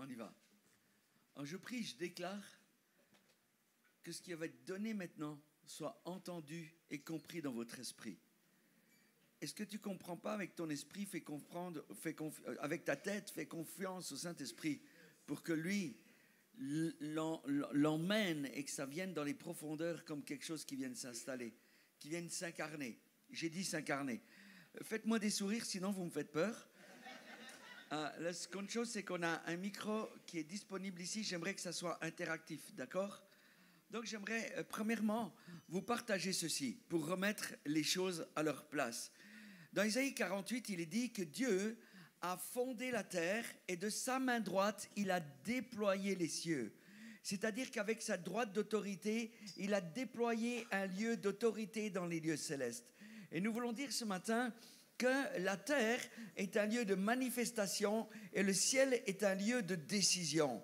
On y va. Alors je prie, je déclare que ce qui va être donné maintenant soit entendu et compris dans votre esprit. Est-ce que tu ne comprends pas avec ton esprit, avec ta tête, fais confiance au Saint-Esprit pour que lui l'emmène et que ça vienne dans les profondeurs comme quelque chose qui vienne s'installer, qui vienne s'incarner. J'ai dit s'incarner. Faites-moi des sourires, sinon vous me faites peur. La seconde chose, c'est qu'on a un micro qui est disponible ici. J'aimerais que ça soit interactif, d'accord ? Donc j'aimerais, premièrement, vous partager ceci pour remettre les choses à leur place. Dans Isaïe 48, il est dit que Dieu a fondé la terre et de sa main droite, il a déployé les cieux. C'est-à-dire qu'avec sa droite d'autorité, il a déployé un lieu d'autorité dans les lieux célestes. Et nous voulons dire ce matin que la terre est un lieu de manifestation et le ciel est un lieu de décision.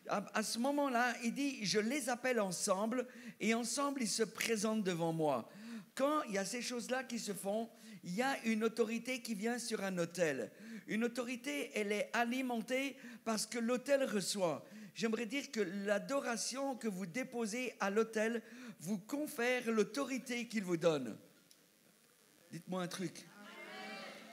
À ce moment-là, il dit, je les appelle ensemble et ensemble ils se présentent devant moi. Quand il y a ces choses-là qui se font, il y a une autorité qui vient sur un autel. Une autorité, elle est alimentée parce que l'autel reçoit. J'aimerais dire que l'adoration que vous déposez à l'autel vous confère l'autorité qu'il vous donne. Dites-moi un truc.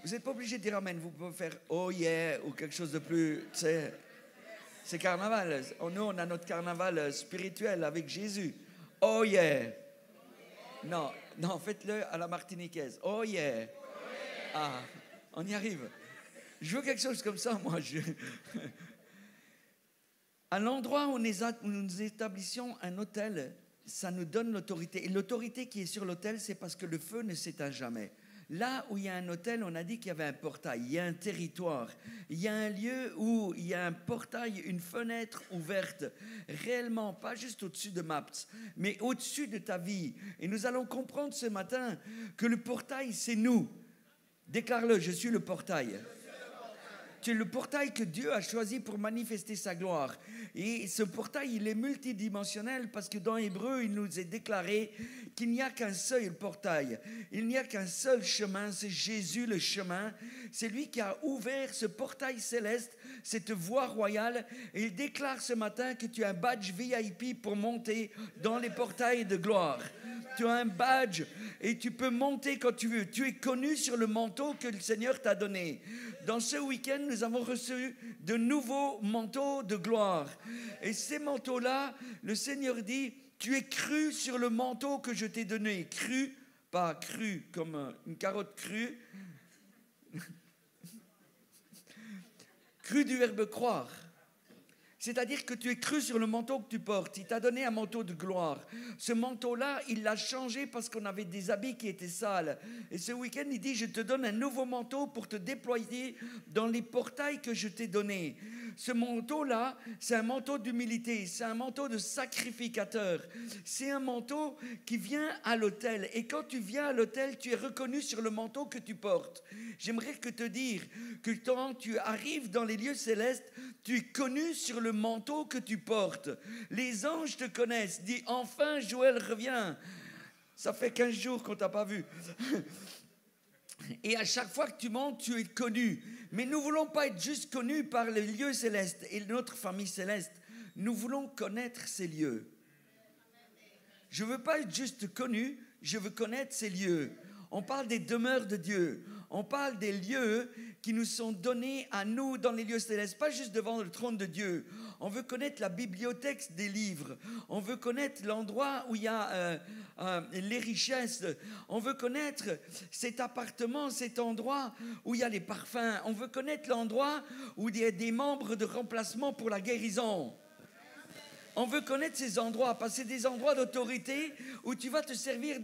Vous n'êtes pas obligé de dire amen. Vous pouvez faire oh yeah ou quelque chose de plus. C'est carnaval. Nous, on a notre carnaval spirituel avec Jésus. Oh yeah. Non, faites-le à la martiniquaise. Oh yeah. Ah, on y arrive. Je veux quelque chose comme ça, moi. À l'endroit où nous établissions un autel, ça nous donne l'autorité. Et l'autorité qui est sur l'autel, c'est parce que le feu ne s'éteint jamais. Là où il y a un autel, on a dit qu'il y avait un portail, il y a un territoire, il y a un lieu où il y a un portail, une fenêtre ouverte, réellement, pas juste au-dessus de Maps, mais au-dessus de ta vie. Et nous allons comprendre ce matin que le portail, c'est nous. Déclare-le, je suis le portail. Tu es le portail que Dieu a choisi pour manifester sa gloire. Et ce portail, il est multidimensionnel parce que dans Hébreu, il nous est déclaré qu'il n'y a qu'un seul portail. Il n'y a qu'un seul chemin, c'est Jésus le chemin. C'est lui qui a ouvert ce portail céleste, cette voie royale. Et il déclare ce matin que tu as un badge VIP pour monter dans les portails de gloire. Tu as un badge et tu peux monter quand tu veux. Tu es connu sur le manteau que le Seigneur t'a donné. Dans ce week-end, nous avons reçu de nouveaux manteaux de gloire. Et ces manteaux-là, le Seigneur dit, tu es cru sur le manteau que je t'ai donné. Cru, pas cru comme une carotte crue. Cru du verbe croire. C'est-à-dire que tu es cru sur le manteau que tu portes. Il t'a donné un manteau de gloire. Ce manteau-là, il l'a changé parce qu'on avait des habits qui étaient sales. Et ce week-end, il dit, je te donne un nouveau manteau pour te déployer dans les portails que je t'ai donnés. Ce manteau-là, c'est un manteau d'humilité. C'est un manteau de sacrificateur. C'est un manteau qui vient à l'autel. Et quand tu viens à l'autel, tu es reconnu sur le manteau que tu portes. J'aimerais te dire que quand tu arrives dans les lieux célestes, tu es connu sur le manteau que tu portes. Les anges te connaissent. Dis, enfin, Joël revient. Ça fait 15 jours qu'on ne t'a pas vu. Et à chaque fois que tu montes, tu es connu. Mais nous ne voulons pas être juste connus par les lieux célestes et notre famille céleste. Nous voulons connaître ces lieux. Je ne veux pas être juste connu, je veux connaître ces lieux. On parle des demeures de Dieu. On parle des lieux qui nous sont donnés à nous dans les lieux célestes, pas juste devant le trône de Dieu. On veut connaître la bibliothèque des livres. On veut connaître l'endroit où il y a les richesses. On veut connaître cet appartement, cet endroit où il y a les parfums. On veut connaître l'endroit où il y a des membres de remplacement pour la guérison. On veut connaître ces endroits, parce que c'est des endroits d'autorité où tu vas te servir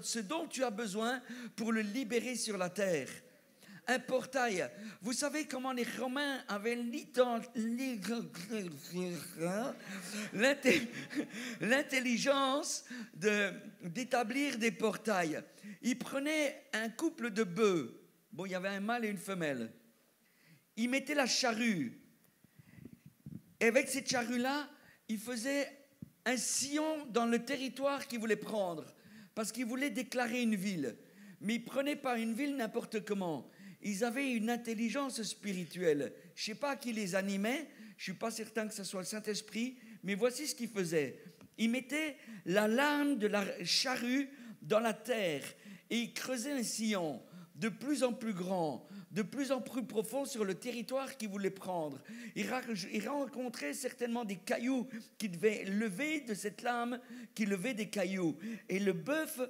ce dont tu as besoin pour le libérer sur la terre. Un portail. Vous savez comment les Romains avaient l'intelligence d'établir des portails. Ils prenaient un couple de bœufs. Bon, il y avait un mâle et une femelle. Ils mettaient la charrue. Et avec cette charrue-là, il faisait un sillon dans le territoire qu'il voulait prendre, parce qu'il voulait déclarer une ville. Mais il ne prenait pas une ville n'importe comment. ils avaient une intelligence spirituelle. Je ne sais pas qui les animait, je ne suis pas certain que ce soit le Saint-Esprit, mais voici ce qu'ils faisaient. Ils mettaient la lame de la charrue dans la terre et ils creusaient un sillon de plus en plus grand, de plus en plus profond sur le territoire qu'ils voulaient prendre. Ils rencontraient certainement des cailloux qui devaient lever de cette lame, qui levaient des cailloux. Et le bœuf,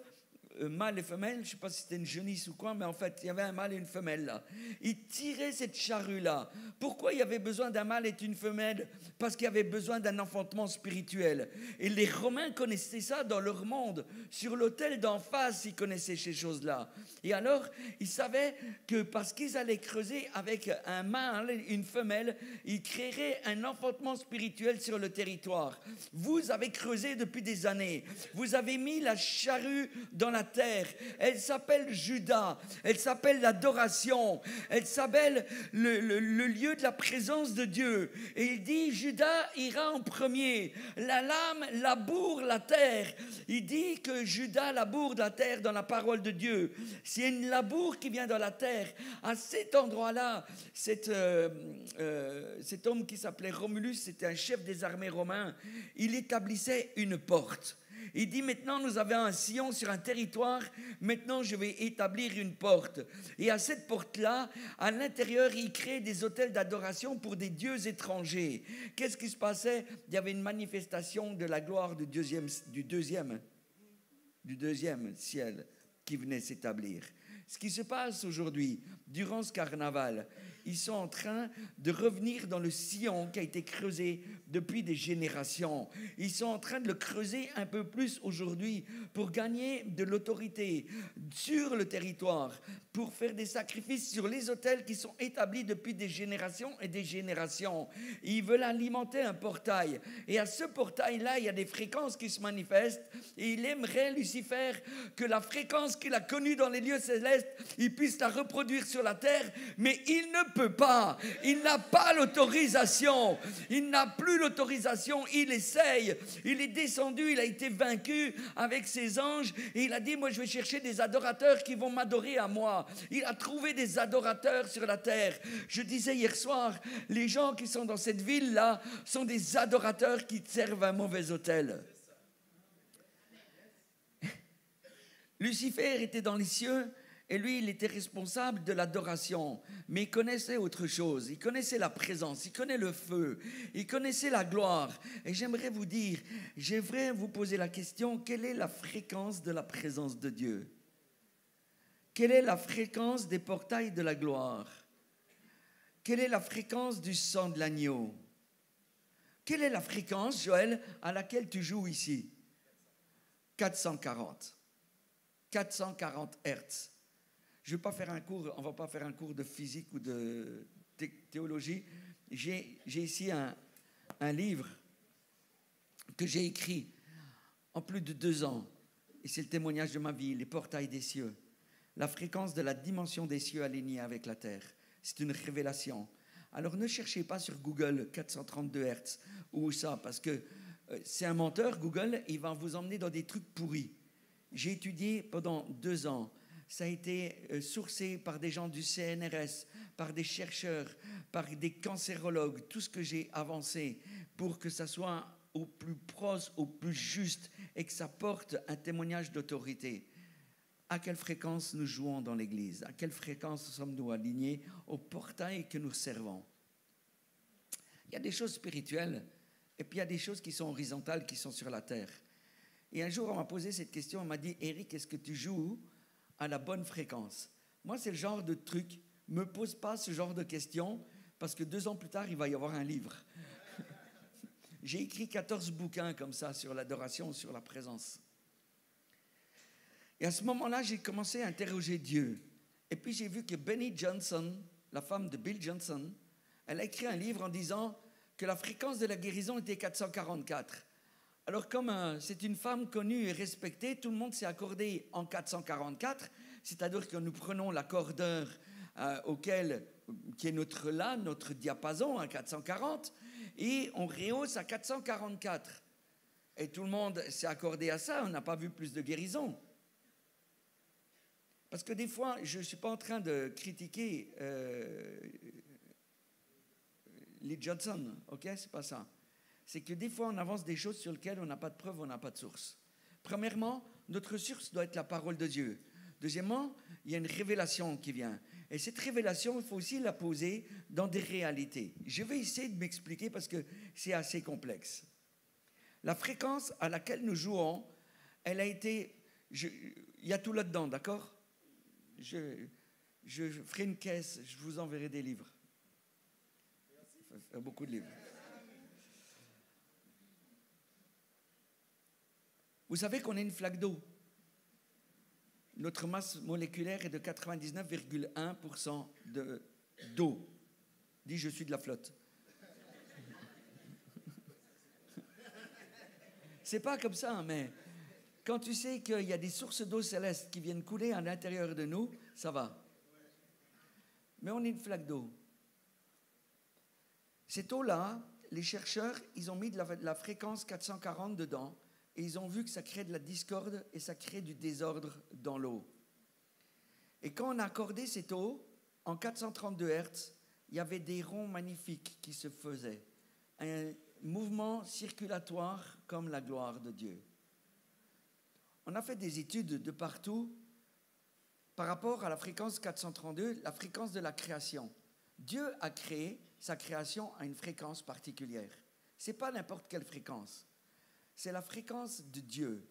mâle et femelle, je ne sais pas si c'était une genisse ou quoi, mais en fait, il y avait un mâle et une femelle là. Ils tiraient cette charrue-là. Pourquoi il y avait besoin d'un mâle et d'une femelle? Parce qu'il y avait besoin d'un enfantement spirituel. Et les Romains connaissaient ça dans leur monde. Sur l'autel d'en face, ils connaissaient ces choses-là. Et alors, ils savaient que parce qu'ils allaient creuser avec un mâle et une femelle, ils créeraient un enfantement spirituel sur le territoire. Vous avez creusé depuis des années. Vous avez mis la charrue dans la terre. Elle s'appelle Judas. Elle s'appelle l'adoration. Elle s'appelle le lieu de la présence de Dieu. Et il dit, Judas ira en premier. La lame laboure la terre. Il dit que Judas laboure la terre dans la parole de Dieu. C'est une labour qui vient dans la terre. À cet endroit-là, cet homme qui s'appelait Romulus, c'était un chef des armées romains, il établissait une porte. Il dit, maintenant nous avons un sillon sur un territoire, maintenant je vais établir une porte. Et à cette porte-là, à l'intérieur, il crée des autels d'adoration pour des dieux étrangers. Qu'est-ce qui se passait? Il y avait une manifestation de la gloire du deuxième ciel qui venait s'établir. Ce qui se passe aujourd'hui, durant ce carnaval, ils sont en train de revenir dans le sillon qui a été creusé depuis des générations. Ils sont en train de le creuser un peu plus aujourd'hui pour gagner de l'autorité sur le territoire, pour faire des sacrifices sur les autels qui sont établis depuis des générations et des générations. Ils veulent alimenter un portail. Et à ce portail-là, il y a des fréquences qui se manifestent. Et il aimerait, Lucifer, que la fréquence qu'il a connue dans les lieux célestes, il puisse la reproduire sur la terre, mais il ne peut pas. Il n'a pas l'autorisation. Il n'a plus l'autorisation. Il essaye. Il est descendu. Il a été vaincu avec ses anges. Et il a dit, moi, je vais chercher des adorateurs qui vont m'adorer à moi. Il a trouvé des adorateurs sur la terre. Je disais hier soir, les gens qui sont dans cette ville-là sont des adorateurs qui servent un mauvais autel. Lucifer était dans les cieux. Et lui, il était responsable de l'adoration. Mais il connaissait autre chose. Il connaissait la présence. Il connaît le feu. Il connaissait la gloire. Et j'aimerais vous poser la question, quelle est la fréquence de la présence de Dieu? Quelle est la fréquence des portails de la gloire? Quelle est la fréquence du sang de l'agneau? Quelle est la fréquence, Joël, à laquelle tu joues ici? 440. 440 Hertz. Je vais pas faire un cours, on ne va pas faire un cours de physique ou de théologie. J'ai ici un livre que j'ai écrit en plus de 2 ans. Et c'est le témoignage de ma vie, les portails des cieux. La fréquence de la dimension des cieux alignée avec la terre. C'est une révélation. Alors ne cherchez pas sur Google 432 Hertz ou ça, parce que c'est un menteur, Google, il va vous emmener dans des trucs pourris. J'ai étudié pendant 2 ans. Ça a été sourcé par des gens du CNRS, par des chercheurs, par des cancérologues, tout ce que j'ai avancé pour que ça soit au plus proche, au plus juste et que ça porte un témoignage d'autorité. À quelle fréquence nous jouons dans l'Église? À quelle fréquence sommes-nous alignés au portail que nous servons? Il y a des choses spirituelles et puis il y a des choses qui sont horizontales, qui sont sur la terre. Et un jour, on m'a posé cette question, on m'a dit, Éric, est-ce que tu joues à la bonne fréquence? Moi, c'est le genre de truc, ne me pose pas ce genre de questions, parce que 2 ans plus tard, il va y avoir un livre. J'ai écrit 14 bouquins comme ça, sur l'adoration, sur la présence. Et à ce moment-là, j'ai commencé à interroger Dieu. Et puis j'ai vu que Benny Johnson, la femme de Bill Johnson, elle a écrit un livre en disant que la fréquence de la guérison était 444. Alors comme c'est une femme connue et respectée, tout le monde s'est accordé en 444, c'est-à-dire que nous prenons l'accordeur qui est notre diapason à 440, et on rehausse à 444. Et tout le monde s'est accordé à ça, on n'a pas vu plus de guérison. Parce que des fois, je ne suis pas en train de critiquer Lee Johnson, ok? C'est pas ça. C'est que des fois, on avance des choses sur lesquelles on n'a pas de preuve, on n'a pas de source. Premièrement, notre source doit être la parole de Dieu. Deuxièmement, il y a une révélation qui vient. Et cette révélation, il faut aussi la poser dans des réalités. Je vais essayer de m'expliquer parce que c'est assez complexe. La fréquence à laquelle nous jouons, elle a été... il y a tout là-dedans, d'accord? Je ferai une caisse, je vous enverrai des livres. Beaucoup de livres. Vous savez qu'on est une flaque d'eau. Notre masse moléculaire est de 99,1% d'eau. Dis, je suis de la flotte. C'est pas comme ça, mais quand tu sais qu'il y a des sources d'eau céleste qui viennent couler à l'intérieur de nous, ça va. Mais on est une flaque d'eau. Cette eau-là, les chercheurs, ils ont mis de la fréquence 440 dedans et ils ont vu que ça crée de la discorde et ça crée du désordre dans l'eau. Et quand on a accordé cette eau, en 432 Hz, il y avait des ronds magnifiques qui se faisaient. Un mouvement circulatoire comme la gloire de Dieu. On a fait des études de partout par rapport à la fréquence 432, la fréquence de la création. Dieu a créé sa création à une fréquence particulière. Ce n'est pas n'importe quelle fréquence. C'est la fréquence de Dieu.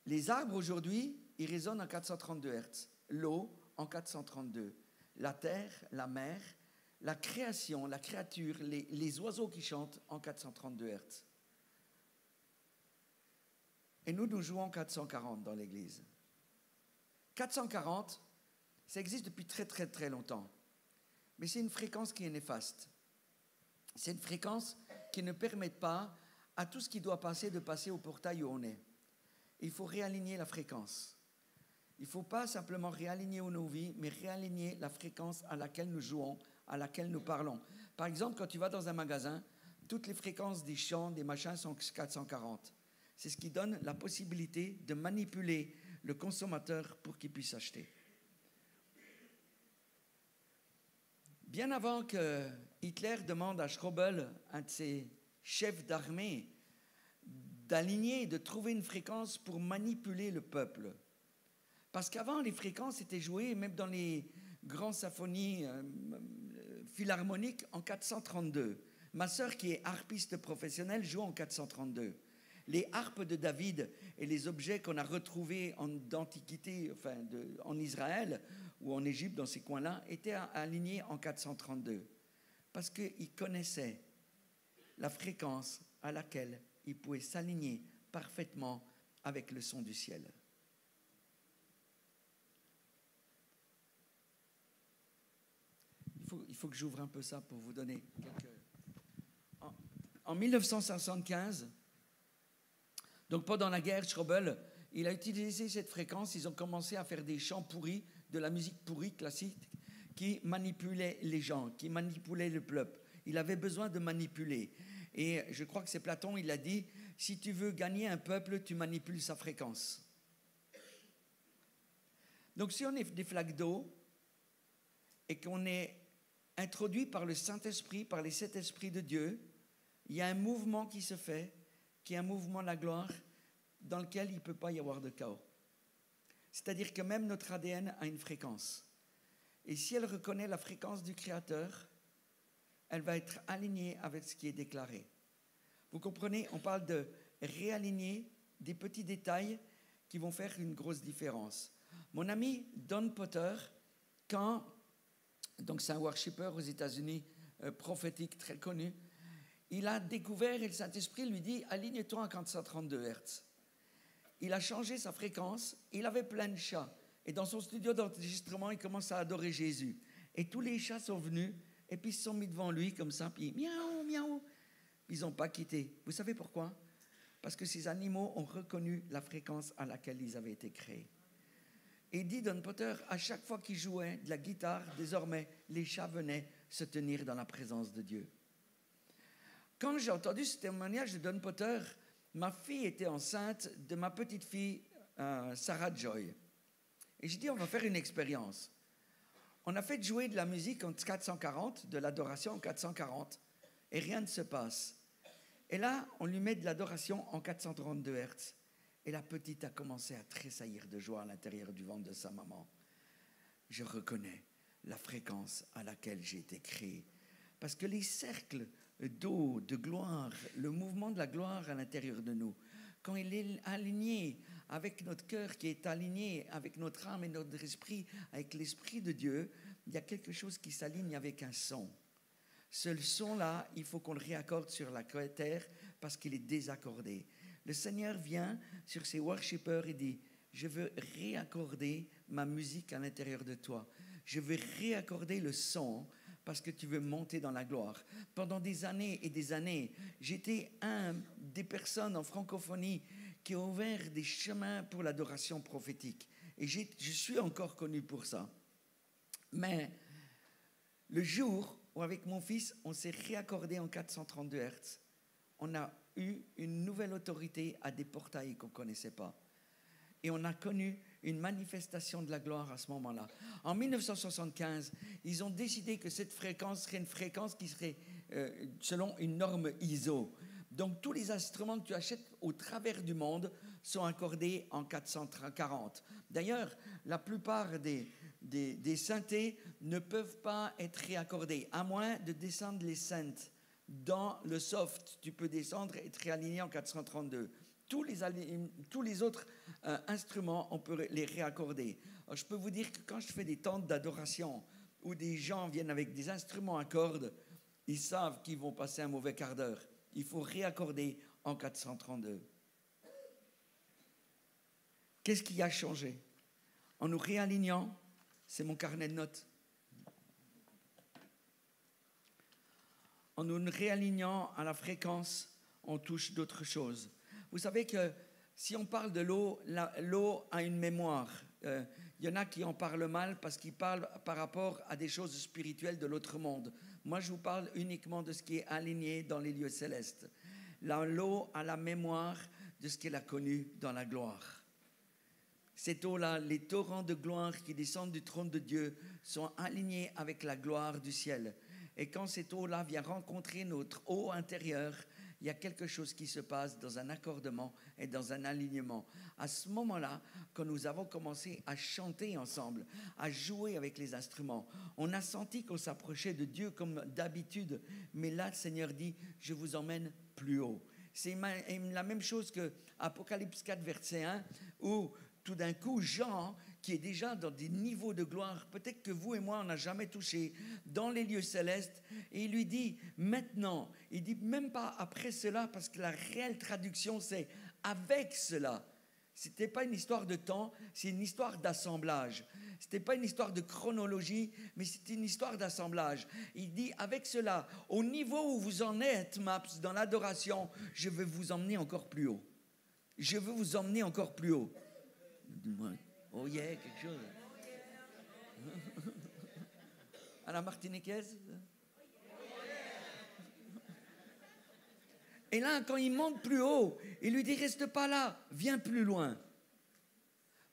Les arbres aujourd'hui, ils résonnent en 432 Hz. L'eau en 432. La terre, la mer, la création, la créature, les oiseaux qui chantent en 432 Hz. Et nous jouons 440 dans l'Église. 440, ça existe depuis très très très longtemps. Mais c'est une fréquence qui est néfaste. C'est une fréquence qui ne permet pas à tout ce qui doit passer de passer au portail où on est. Il faut réaligner la fréquence. Il ne faut pas simplement réaligner nos vies, mais réaligner la fréquence à laquelle nous jouons, à laquelle nous parlons. Par exemple, quand tu vas dans un magasin, toutes les fréquences des chants, des machins sont 440. C'est ce qui donne la possibilité de manipuler le consommateur pour qu'il puisse acheter. Bien avant que Hitler demande à Schroebel, un de ses chefs d'armée, d'aligner, de trouver une fréquence pour manipuler le peuple. Parce qu'avant, les fréquences étaient jouées, même dans les grandes symphonies philharmoniques, en 432. Ma sœur, qui est harpiste professionnelle, joue en 432. Les harpes de David et les objets qu'on a retrouvés d'Antiquité, en Israël ou en Égypte, dans ces coins-là, étaient alignés en 432. Parce qu'ils connaissaient la fréquence à laquelle ils pouvaient s'aligner parfaitement avec le son du ciel. Il faut que j'ouvre un peu ça pour vous donner quelques... En 1975, donc pendant la guerre, Schroebel, il a utilisé cette fréquence. Ils ont commencé à faire des chants pourris, de la musique pourrie classique, qui manipulait les gens, qui manipulait le peuple. Il avait besoin de manipuler. Et je crois que c'est Platon, il a dit, si tu veux gagner un peuple, tu manipules sa fréquence. Donc si on est des flaques d'eau et qu'on est introduit par le Saint-Esprit, par les 7 esprits de Dieu, il y a un mouvement qui se fait, qui est un mouvement de la gloire, dans lequel il ne peut pas y avoir de chaos. C'est-à-dire que même notre ADN a une fréquence. Et si elle reconnaît la fréquence du Créateur, elle va être alignée avec ce qui est déclaré. Vous comprenez, on parle de réaligner des petits détails qui vont faire une grosse différence. Mon ami Don Potter, donc c'est un worshipper aux États-Unis, prophétique très connu, il a découvert, et le Saint-Esprit lui dit, aligne-toi à 432 Hz. Il a changé sa fréquence, il avait plein de chats. Et dans son studio d'enregistrement, il commence à adorer Jésus. Et tous les chats sont venus, et puis ils se sont mis devant lui comme ça, puis miaou, miaou. Puis ils n'ont pas quitté. Vous savez pourquoi? Parce que ces animaux ont reconnu la fréquence à laquelle ils avaient été créés. Et dit Don Potter, à chaque fois qu'il jouait de la guitare, désormais, les chats venaient se tenir dans la présence de Dieu. Quand j'ai entendu ce témoignage de Don Potter, ma fille était enceinte de ma petite fille Sarah Joy. Et j'ai dit, on va faire une expérience. On a fait jouer de la musique en 440, de l'adoration en 440, et rien ne se passe. Et là, on lui met de l'adoration en 432 Hz. Et la petite a commencé à tressaillir de joie à l'intérieur du ventre de sa maman. Je reconnais la fréquence à laquelle j'ai été créé. Parce que les cercles d'eau, de gloire, le mouvement de la gloire à l'intérieur de nous, quand il est aligné avec notre cœur, qui est aligné avec notre âme et notre esprit, avec l'Esprit de Dieu, il y a quelque chose qui s'aligne avec un son. Ce son-là, il faut qu'on le réaccorde sur la terre parce qu'il est désaccordé. Le Seigneur vient sur ses worshippers et dit, je veux réaccorder ma musique à l'intérieur de toi. Je veux réaccorder le son parce que tu veux monter dans la gloire. Pendant des années et des années, j'étais un des personnes en francophonie qui a ouvert des chemins pour l'adoration prophétique. Et je suis encore connu pour ça. Mais le jour où avec mon fils, on s'est réaccordé en 432 Hz, on a eu une nouvelle autorité à des portails qu'on ne connaissait pas. Et on a connu une manifestation de la gloire à ce moment-là. En 1975, ils ont décidé que cette fréquence serait une fréquence qui serait selon une norme ISO. Donc tous les instruments que tu achètes au travers du monde sont accordés en 440. D'ailleurs, la plupart des synthés ne peuvent pas être réaccordés, à moins de descendre les synths. Dans le soft, tu peux descendre et être réaligné en 432. Tous les autres instruments, on peut les réaccorder. Alors, je peux vous dire que quand je fais des temps d'adoration où des gens viennent avec des instruments à cordes, ils savent qu'ils vont passer un mauvais quart d'heure. Il faut réaccorder en 432. Qu'est-ce qui a changé? En nous réalignant, c'est mon carnet de notes. En nous réalignant à la fréquence, on touche d'autres choses. Vous savez que si on parle de l'eau, l'eau a une mémoire. Il y en a qui en parlent mal parce qu'ils parlent par rapport à des choses spirituelles de l'autre monde. Moi, je vous parle uniquement de ce qui est aligné dans les lieux célestes. L'eau a la mémoire de ce qu'elle a connu dans la gloire. Cette eau-là, les torrents de gloire qui descendent du trône de Dieu sont alignés avec la gloire du ciel. Et quand cette eau-là vient rencontrer notre eau intérieure, il y a quelque chose qui se passe dans un accordement et dans un alignement. À ce moment-là, quand nous avons commencé à chanter ensemble, à jouer avec les instruments, on a senti qu'on s'approchait de Dieu comme d'habitude. Mais là, le Seigneur dit, je vous emmène plus haut. C'est la même chose que Apocalypse 4, verset 1, où tout d'un coup, Jean, qui est déjà dans des niveaux de gloire, peut-être que vous et moi, on n'a jamais touché, dans les lieux célestes, et il lui dit, maintenant, il dit même pas après cela, parce que la réelle traduction, c'est avec cela. Ce n'était pas une histoire de temps, c'est une histoire d'assemblage. Ce n'était pas une histoire de chronologie, mais c'était une histoire d'assemblage. Il dit, avec cela, au niveau où vous en êtes, Maps, dans l'adoration, je veux vous emmener encore plus haut. Je veux vous emmener encore plus haut. Oh yeah, quelque chose. À la martiniquaise. Et là, quand il monte plus haut, il lui dit, reste pas là, viens plus loin.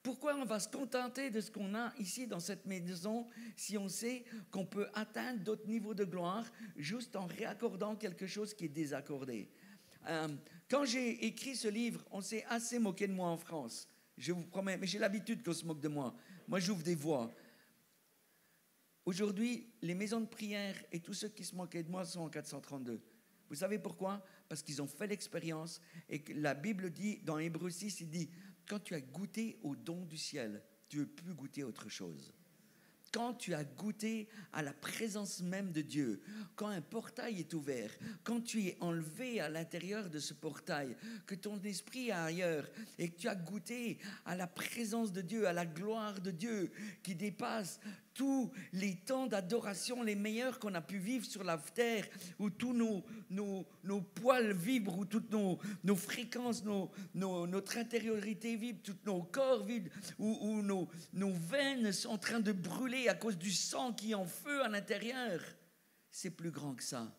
Pourquoi on va se contenter de ce qu'on a ici dans cette maison si on sait qu'on peut atteindre d'autres niveaux de gloire juste en réaccordant quelque chose qui est désaccordé? Quand j'ai écrit ce livre, on s'est assez moqué de moi en France. Je vous promets, mais j'ai l'habitude qu'on se moque de moi. Moi, j'ouvre des voies. Aujourd'hui, les maisons de prière et tous ceux qui se moquaient de moi sont en 432. Vous savez pourquoi? Parce qu'ils ont fait l'expérience et que la Bible dit, dans Hébreux 6, il dit, quand tu as goûté au don du ciel, tu ne veux plus goûter autre chose. Quand tu as goûté à la présence même de Dieu, quand un portail est ouvert, quand tu es enlevé à l'intérieur de ce portail, que ton esprit est ailleurs et que tu as goûté à la présence de Dieu, à la gloire de Dieu qui dépasse tous les temps d'adoration les meilleurs qu'on a pu vivre sur la terre, où tous nos poils vibrent, où toutes nos fréquences, notre intériorité vibre, tous nos corps vibrent, où nos veines sont en train de brûler à cause du sang qui est en feu à l'intérieur. C'est plus grand que ça.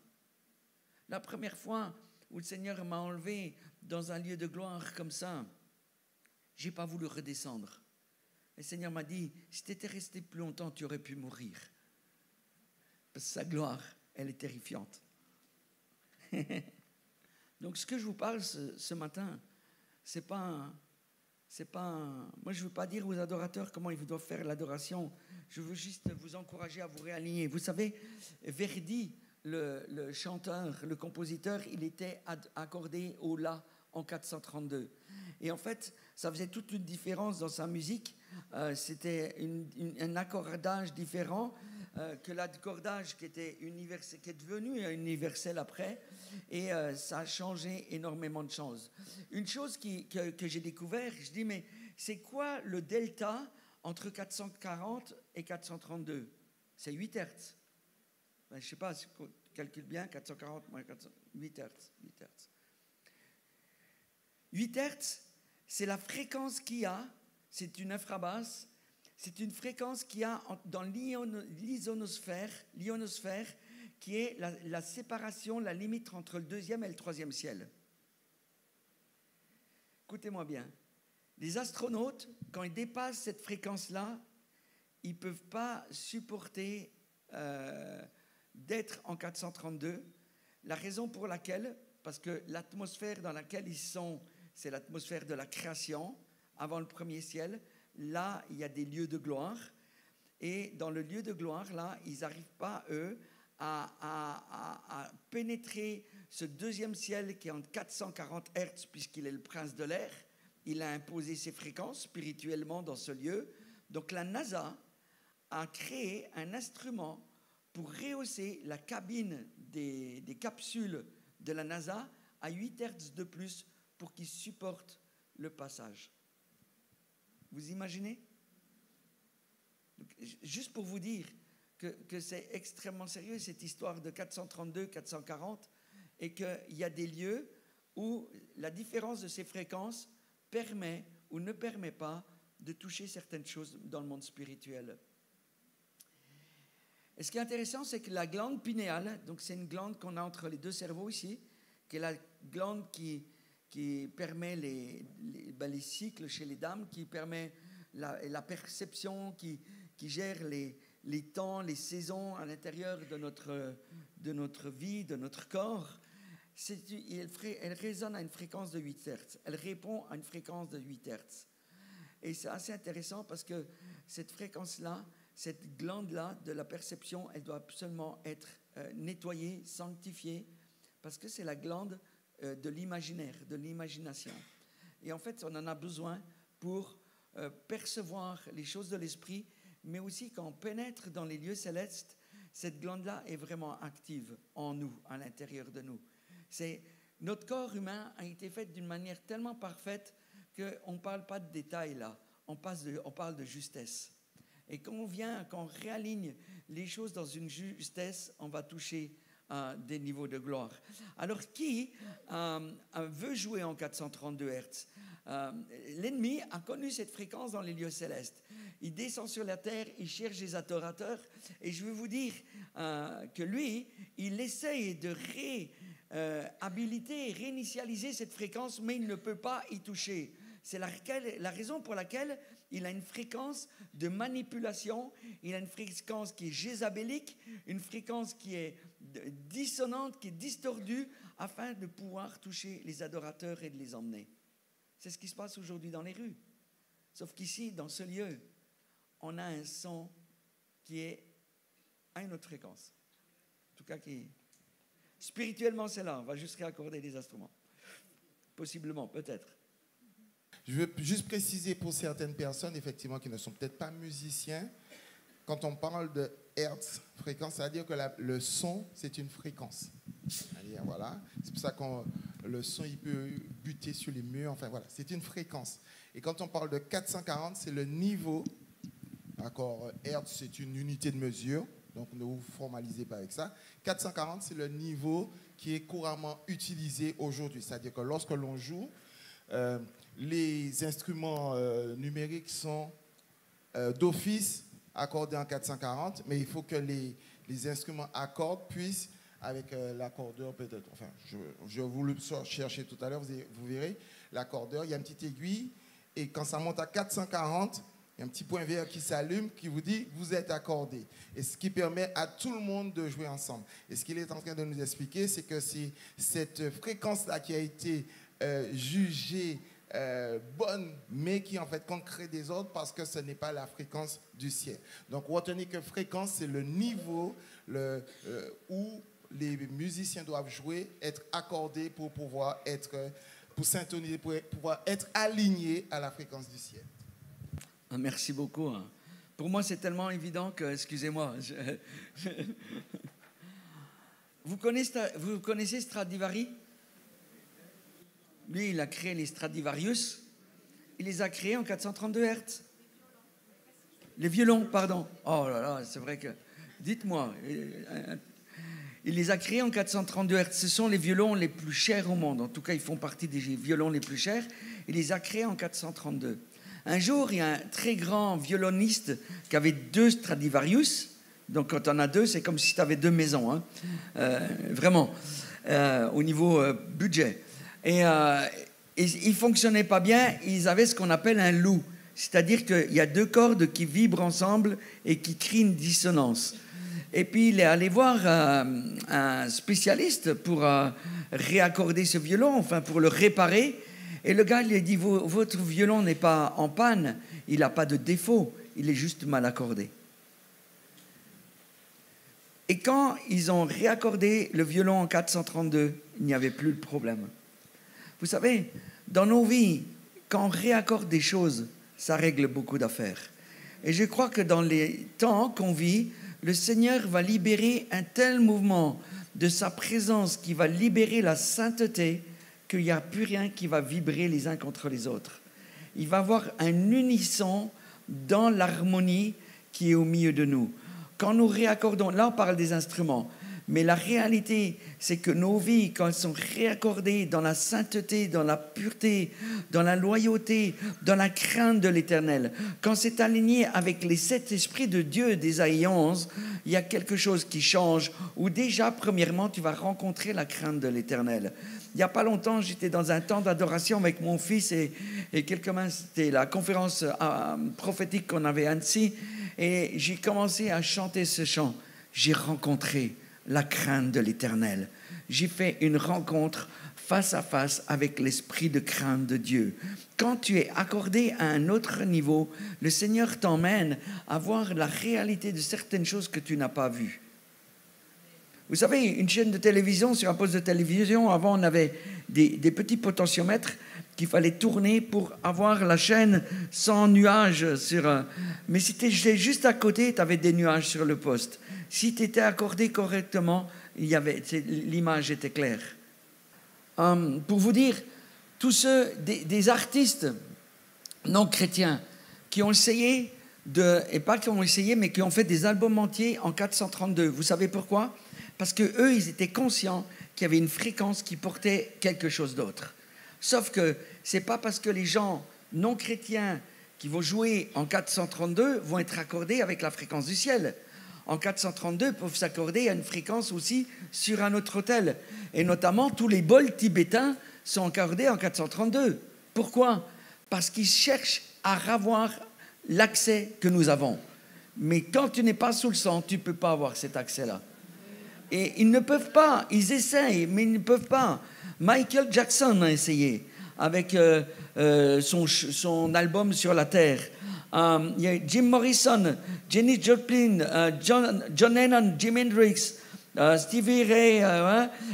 La première fois où le Seigneur m'a enlevé dans un lieu de gloire comme ça, j'ai pas voulu redescendre. Le Seigneur m'a dit, si tu étais resté plus longtemps, tu aurais pu mourir. Parce que sa gloire, elle est terrifiante. Donc ce que je vous parle ce matin, c'est pas moi je ne veux pas dire aux adorateurs comment ils doivent faire l'adoration. Je veux juste vous encourager à vous réaligner. Vous savez, Verdi, le chanteur, le compositeur, il était accordé au La en 432. Et en fait, ça faisait toute une différence dans sa musique. C'était un accordage différent que l'accordage qui est devenu universel après. Et ça a changé énormément de choses. Une chose que j'ai découvert, je dis, mais c'est quoi le delta entre 440 et 432? C'est 8 Hertz. Ben, je ne sais pas, si on calcule bien, 440 moins 8 Hertz. 8 Hertz. 8 Hertz, c'est la fréquence qu'il y a, c'est une infrabasse, c'est une fréquence qu'il y a dans l'ionosphère, qui est la séparation, la limite entre le deuxième et le troisième ciel. Écoutez-moi bien, les astronautes, quand ils dépassent cette fréquence-là, ils ne peuvent pas supporter d'être en 432. La raison pour laquelle, parce que l'atmosphère dans laquelle ils sont, c'est l'atmosphère de la création, avant le premier ciel. Là, il y a des lieux de gloire. Et dans le lieu de gloire, là, ils n'arrivent pas, eux, à pénétrer ce deuxième ciel qui est en 440 Hertz, puisqu'il est le prince de l'air. Il a imposé ses fréquences spirituellement dans ce lieu. Donc la NASA a créé un instrument pour rehausser la cabine des capsules de la NASA à 8 Hertz de plus pour qu'ils supportent le passage. Vous imaginez? Donc, juste pour vous dire que c'est extrêmement sérieux cette histoire de 432, 440 et qu'il y a des lieux où la différence de ces fréquences permet ou ne permet pas de toucher certaines choses dans le monde spirituel. Et ce qui est intéressant, c'est que la glande pinéale, donc c'est une glande qu'on a entre les deux cerveaux ici, qui est la glande qui permet les cycles chez les dames, qui permet la perception, qui gère les temps, les saisons à l'intérieur de notre vie, de notre corps. Elle résonne à une fréquence de 8 Hertz. Elle répond à une fréquence de 8 Hertz. Et c'est assez intéressant parce que cette fréquence-là, cette glande-là de la perception, elle doit absolument être nettoyée, sanctifiée, parce que c'est la glande de l'imaginaire, de l'imagination. Et en fait, on en a besoin pour percevoir les choses de l'esprit, mais aussi quand on pénètre dans les lieux célestes, cette glande-là est vraiment active en nous, à l'intérieur de nous. Notre corps humain a été fait d'une manière tellement parfaite qu'on ne parle pas de détails là, on parle de justesse. Et quand on réaligne les choses dans une justesse, on va toucher des niveaux de gloire. Alors, qui veut jouer en 432 Hertz? L'ennemi a connu cette fréquence dans les lieux célestes. Il descend sur la terre, il cherche des adorateurs. Et je veux vous dire que lui, il essaye de réhabiliter, réinitialiser cette fréquence, mais il ne peut pas y toucher. C'est la raison pour laquelle il a une fréquence de manipulation, il a une fréquence qui est jézabélique, une fréquence qui est dissonante, qui est distordue, afin de pouvoir toucher les adorateurs et de les emmener. C'est ce qui se passe aujourd'hui dans les rues. Sauf qu'ici, dans ce lieu, on a un son qui est à une autre fréquence. En tout cas, spirituellement, c'est là. On va juste réaccorder des instruments. Possiblement, peut-être. Je veux juste préciser pour certaines personnes, effectivement, qui ne sont peut-être pas musiciens, quand on parle de hertz, fréquence, ça veut dire que le son, c'est une fréquence. C'est-à-dire, voilà. C'est pour ça que le son, il peut buter sur les murs. Enfin, voilà, c'est une fréquence. Et quand on parle de 440, c'est le niveau. D'accord, hertz, c'est une unité de mesure. Donc, ne vous formalisez pas avec ça. 440, c'est le niveau qui est couramment utilisé aujourd'hui. C'est-à-dire que lorsque l'on joue, les instruments numériques sont d'office accordés en 440, mais il faut que les instruments à cordes puissent, avec l'accordeur peut-être, enfin, je vous le chercher tout à l'heure, vous verrez, l'accordeur, il y a une petite aiguille Et quand ça monte à 440, il y a un petit point vert qui s'allume qui vous dit vous êtes accordé. Et ce qui permet à tout le monde de jouer ensemble. Et ce qu'il est en train de nous expliquer, c'est que c'est cette fréquence-là qui a été jugée bonne, mais qui en fait crée des ordres parce que ce n'est pas la fréquence du ciel. Donc retenez que fréquence, c'est le niveau où les musiciens doivent jouer, être accordés pour pouvoir pour syntoniser, pour pouvoir être alignés à la fréquence du ciel. Merci beaucoup. Pour moi, c'est tellement évident que, excusez-moi, vous connaissez Stradivari? Lui, il a créé les Stradivarius. Il les a créés en 432 Hz. Les violons, pardon. Oh là là, c'est vrai que... Dites-moi. Il les a créés en 432 Hz. Ce sont les violons les plus chers au monde. En tout cas, ils font partie des violons les plus chers. Il les a créés en 432. Un jour, il y a un très grand violoniste qui avait 2 Stradivarius. Donc, quand on a 2, c'est comme si tu avais 2 maisons. Hein. Vraiment, au niveau budget. Et ils ne fonctionnaient pas bien. Ils avaient ce qu'on appelle un loop. C'est-à-dire qu'il y a 2 cordes qui vibrent ensemble et qui créent une dissonance. Et puis, il est allé voir un spécialiste pour réaccorder ce violon, enfin, pour le réparer. Et le gars lui a dit, votre violon n'est pas en panne, il n'a pas de défaut, il est juste mal accordé. Et quand ils ont réaccordé le violon en 432, il n'y avait plus de problème. Vous savez, dans nos vies, quand on réaccorde des choses, ça règle beaucoup d'affaires. Et je crois que dans les temps qu'on vit, le Seigneur va libérer un tel mouvement de sa présence qui va libérer la sainteté, qu'il n'y a plus rien qui va vibrer les uns contre les autres. Il va y avoir un unisson dans l'harmonie qui est au milieu de nous. Quand nous réaccordons, là on parle des instruments, mais la réalité, c'est que nos vies, quand elles sont réaccordées dans la sainteté, dans la pureté, dans la loyauté, dans la crainte de l'Éternel, quand c'est aligné avec les 7 esprits de Dieu d'Ésaïe 11, il y a quelque chose qui change, où déjà, premièrement, tu vas rencontrer la crainte de l'Éternel. Il n'y a pas longtemps, j'étais dans un temps d'adoration avec mon fils et quelques mains, c'était la conférence prophétique qu'on avait à Annecy, et j'ai commencé à chanter ce chant. J'ai rencontré la crainte de l'Éternel. J'ai fait une rencontre face à face avec l'esprit de crainte de Dieu. Quand tu es accordé à un autre niveau, le Seigneur t'emmène à voir la réalité de certaines choses que tu n'as pas vues. Vous savez, une chaîne de télévision, sur un poste de télévision, avant on avait des petits potentiomètres qu'il fallait tourner pour avoir la chaîne sans nuages. Mais si tu étais juste à côté, tu avais des nuages sur le poste. Si tu étais accordé correctement, l'image était claire. Pour vous dire, tous ceux, des artistes non chrétiens qui ont essayé, et pas qui ont essayé, mais qui ont fait des albums entiers en 432. Vous savez pourquoi ? Parce qu'eux, ils étaient conscients qu'il y avait une fréquence qui portait quelque chose d'autre. Sauf que ce n'est pas parce que les gens non chrétiens qui vont jouer en 432 vont être accordés avec la fréquence du ciel. En 432, peuvent s'accorder à une fréquence aussi sur un autre autel. Et notamment, tous les bols tibétains sont accordés en 432. Pourquoi ? Parce qu'ils cherchent à avoir l'accès que nous avons. Mais quand tu n'es pas sous le sang, tu ne peux pas avoir cet accès-là. Et ils ne peuvent pas, ils essayent, mais ils ne peuvent pas. Michael Jackson a essayé avec son album Sur la Terre. Il y a Jim Morrison, Janis Joplin, John Lennon, Jimi Hendrix, Stevie Ray,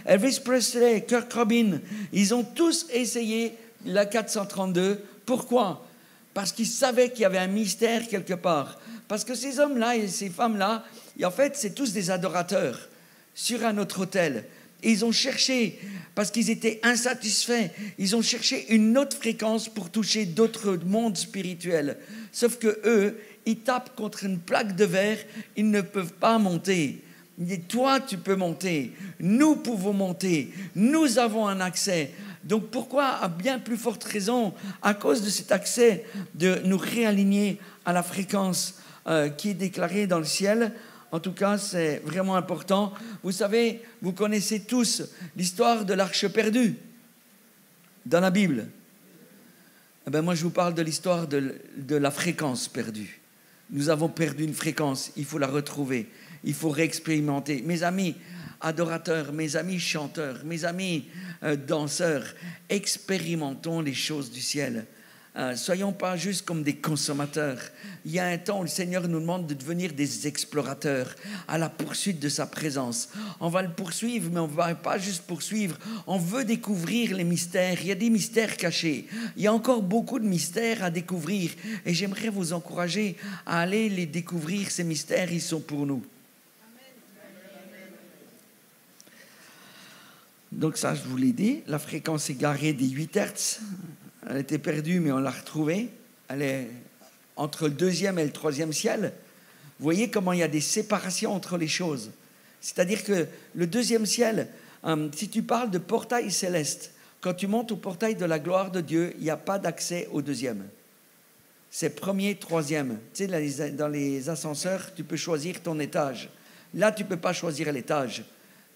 Elvis Presley, Kurt Cobain. Ils ont tous essayé la 432. Pourquoi ? Parce qu'ils savaient qu'il y avait un mystère quelque part. Parce que ces hommes-là et ces femmes-là, en fait, c'est tous des adorateurs sur un autre autel. Et ils ont cherché, parce qu'ils étaient insatisfaits, ils ont cherché une autre fréquence pour toucher d'autres mondes spirituels. Sauf que eux, ils tapent contre une plaque de verre, ils ne peuvent pas monter. Et toi, tu peux monter. Nous pouvons monter. Nous avons un accès. Donc pourquoi, à bien plus forte raison, à cause de cet accès, de nous réaligner à la fréquence qui est déclarée dans le ciel. En tout cas, c'est vraiment important. Vous savez, vous connaissez tous l'histoire de l'arche perdue dans la Bible. Eh ben moi, je vous parle de l'histoire de la fréquence perdue. Nous avons perdu une fréquence, il faut la retrouver, il faut réexpérimenter. Mes amis adorateurs, mes amis chanteurs, mes amis danseurs, expérimentons les choses du ciel. Soyons pas juste comme des consommateurs. Il y a un temps où le Seigneur nous demande de devenir des explorateurs à la poursuite de sa présence. On va le poursuivre, mais on ne va pas juste poursuivre. On veut découvrir les mystères. Il y a des mystères cachés. Il y a encore beaucoup de mystères à découvrir. Et j'aimerais vous encourager à aller les découvrir. Ces mystères, ils sont pour nous. Donc ça, je vous l'ai dit, la fréquence égarée des 8 Hz. Elle était perdue, mais on l'a retrouvée. Elle est entre le 2e et le 3e ciel. Vous voyez comment il y a des séparations entre les choses. C'est-à-dire que le 2e ciel, si tu parles de portail céleste, quand tu montes au portail de la gloire de Dieu, il n'y a pas d'accès au 2e. C'est 1er, 3e. Tu sais, dans les ascenseurs, tu peux choisir ton étage. Là, tu ne peux pas choisir l'étage.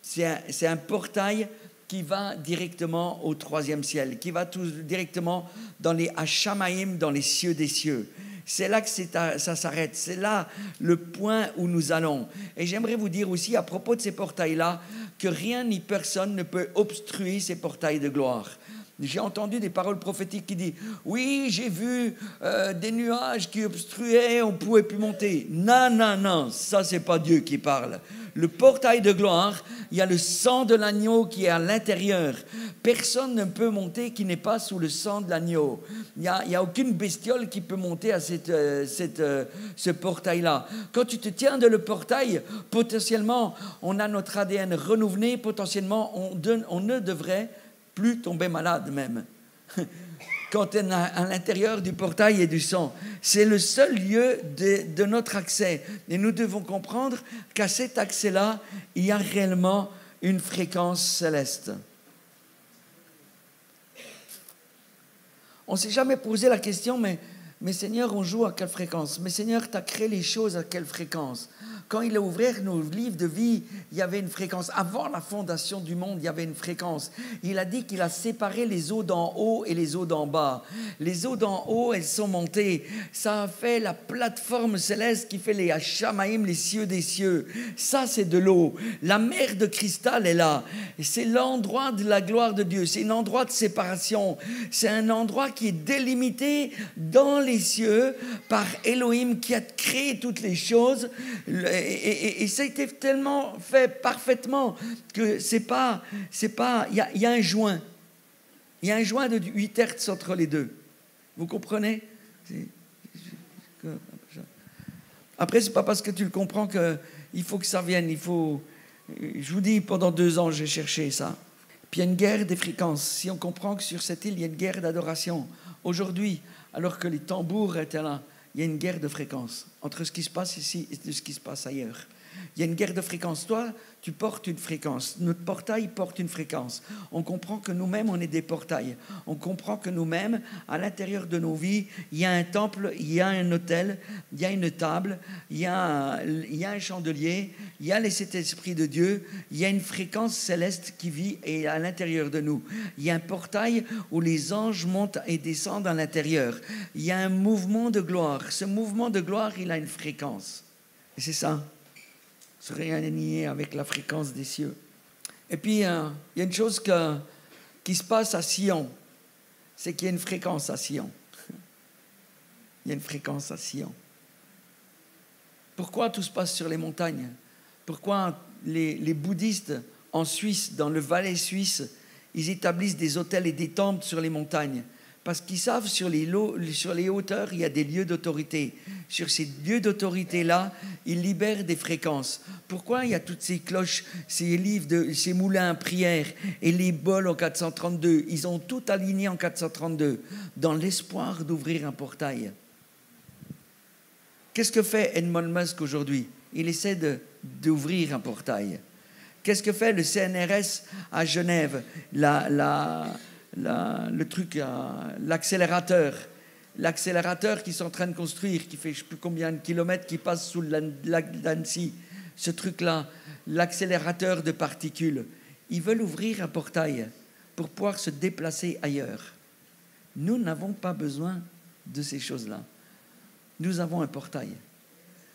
C'est un portail qui va directement au 3e ciel, qui va directement dans les Hashamaïm, dans les cieux des cieux. C'est là que ça s'arrête, c'est là le point où nous allons. Et j'aimerais vous dire aussi à propos de ces portails-là, que rien ni personne ne peut obstruer ces portails de gloire. J'ai entendu des paroles prophétiques qui disent « Oui, j'ai vu des nuages qui obstruaient, on ne pouvait plus monter. » Non, non, non, ça c'est pas Dieu qui parle. Le portail de gloire, il y a le sang de l'agneau qui est à l'intérieur. Personne ne peut monter qui n'est pas sous le sang de l'agneau. Il n'y a aucune bestiole qui peut monter à ce portail-là. Quand tu te tiens de le portail, potentiellement, on a notre ADN renouvelé, potentiellement, on ne devrait plus tomber malade même. Quand on est à l'intérieur du portail et du sang. C'est le seul lieu de notre accès. Et nous devons comprendre qu'à cet accès-là, il y a réellement une fréquence céleste. On ne s'est jamais posé la question, mais Seigneur, on joue à quelle fréquence? Mais Seigneur, tu as créé les choses à quelle fréquence? Quand il a ouvert nos livres de vie, il y avait une fréquence. Avant la fondation du monde, il y avait une fréquence. Il a dit qu'il a séparé les eaux d'en haut et les eaux d'en bas. Les eaux d'en haut, elles sont montées. Ça a fait la plateforme céleste qui fait les Hashamaïm, les cieux des cieux. Ça, c'est de l'eau. La mer de cristal est là. C'est l'endroit de la gloire de Dieu. C'est un endroit de séparation. C'est un endroit qui est délimité dans les cieux par Elohim qui a créé toutes les choses. Et ça a été tellement fait parfaitement que c'est pas, il y a un joint. Il y a un joint de 8 Hz entre les deux. Vous comprenez? Après, c'est pas parce que tu le comprends qu'il faut que ça vienne. Je vous dis, pendant 2 ans, j'ai cherché ça. Puis il y a une guerre des fréquences. Si on comprend que sur cette île, il y a une guerre d'adoration. Aujourd'hui, alors que les tambours étaient là, il y a une guerre de fréquences entre ce qui se passe ici et ce qui se passe ailleurs. Il y a une guerre de fréquences. Toi, tu portes une fréquence. Notre portail porte une fréquence. On comprend que nous-mêmes, on est des portails. On comprend que nous-mêmes, à l'intérieur de nos vies, il y a un temple, il y a un autel, il y a une table, il y a un chandelier, il y a les 7 esprits de Dieu, il y a une fréquence céleste qui vit à l'intérieur de nous. Il y a un portail où les anges montent et descendent à l'intérieur. Il y a un mouvement de gloire. Ce mouvement de gloire, il a une fréquence. Et c'est ça. Se réaligner avec la fréquence des cieux. Et puis, il y a une chose qui se passe à Sion, c'est qu'il y a une fréquence à Sion. Il y a une fréquence à Sion. Pourquoi tout se passe sur les montagnes? Pourquoi les bouddhistes en Suisse, dans le Valais suisse, ils établissent des hôtels et des temples sur les montagnes? Parce qu'ils savent sur les hauteurs, il y a des lieux d'autorité. Sur ces lieux d'autorité-là, ils libèrent des fréquences. Pourquoi il y a toutes ces cloches, ces livres, ces moulins à prière et les bols en 432? Ils ont tout aligné en 432 dans l'espoir d'ouvrir un portail. Qu'est-ce que fait Elon Musk aujourd'hui? Il essaie d'ouvrir un portail. Qu'est-ce que fait le CNRS à Genève? Le truc, l'accélérateur qu'ils sont en train de construire, qui fait je ne sais plus combien de kilomètres, qui passe sous le lac d'Annecy, ce truc-là, l'accélérateur de particules. Ils veulent ouvrir un portail pour pouvoir se déplacer ailleurs. Nous n'avons pas besoin de ces choses-là. Nous avons un portail.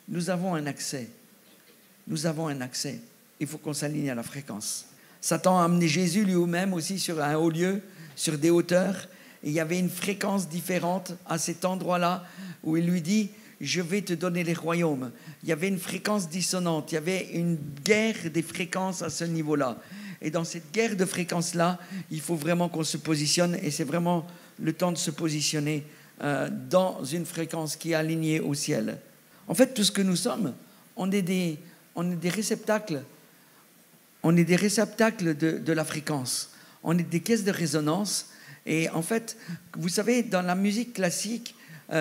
Nous avons un accès. Nous avons un accès. Il faut qu'on s'aligne à la fréquence. Satan a amené Jésus lui-même aussi sur un haut lieu, sur des hauteurs. Et il y avait une fréquence différente à cet endroit-là où il lui dit « Je vais te donner les royaumes ». Il y avait une fréquence dissonante. Il y avait une guerre des fréquences à ce niveau-là. Et dans cette guerre de fréquences-là, il faut vraiment qu'on se positionne. Et c'est vraiment le temps de se positionner dans une fréquence qui est alignée au ciel. En fait, tout ce que nous sommes, on est des réceptacles. On est des réceptacles de la fréquence. On est des caisses de résonance. Et en fait, vous savez, dans la musique classique, tu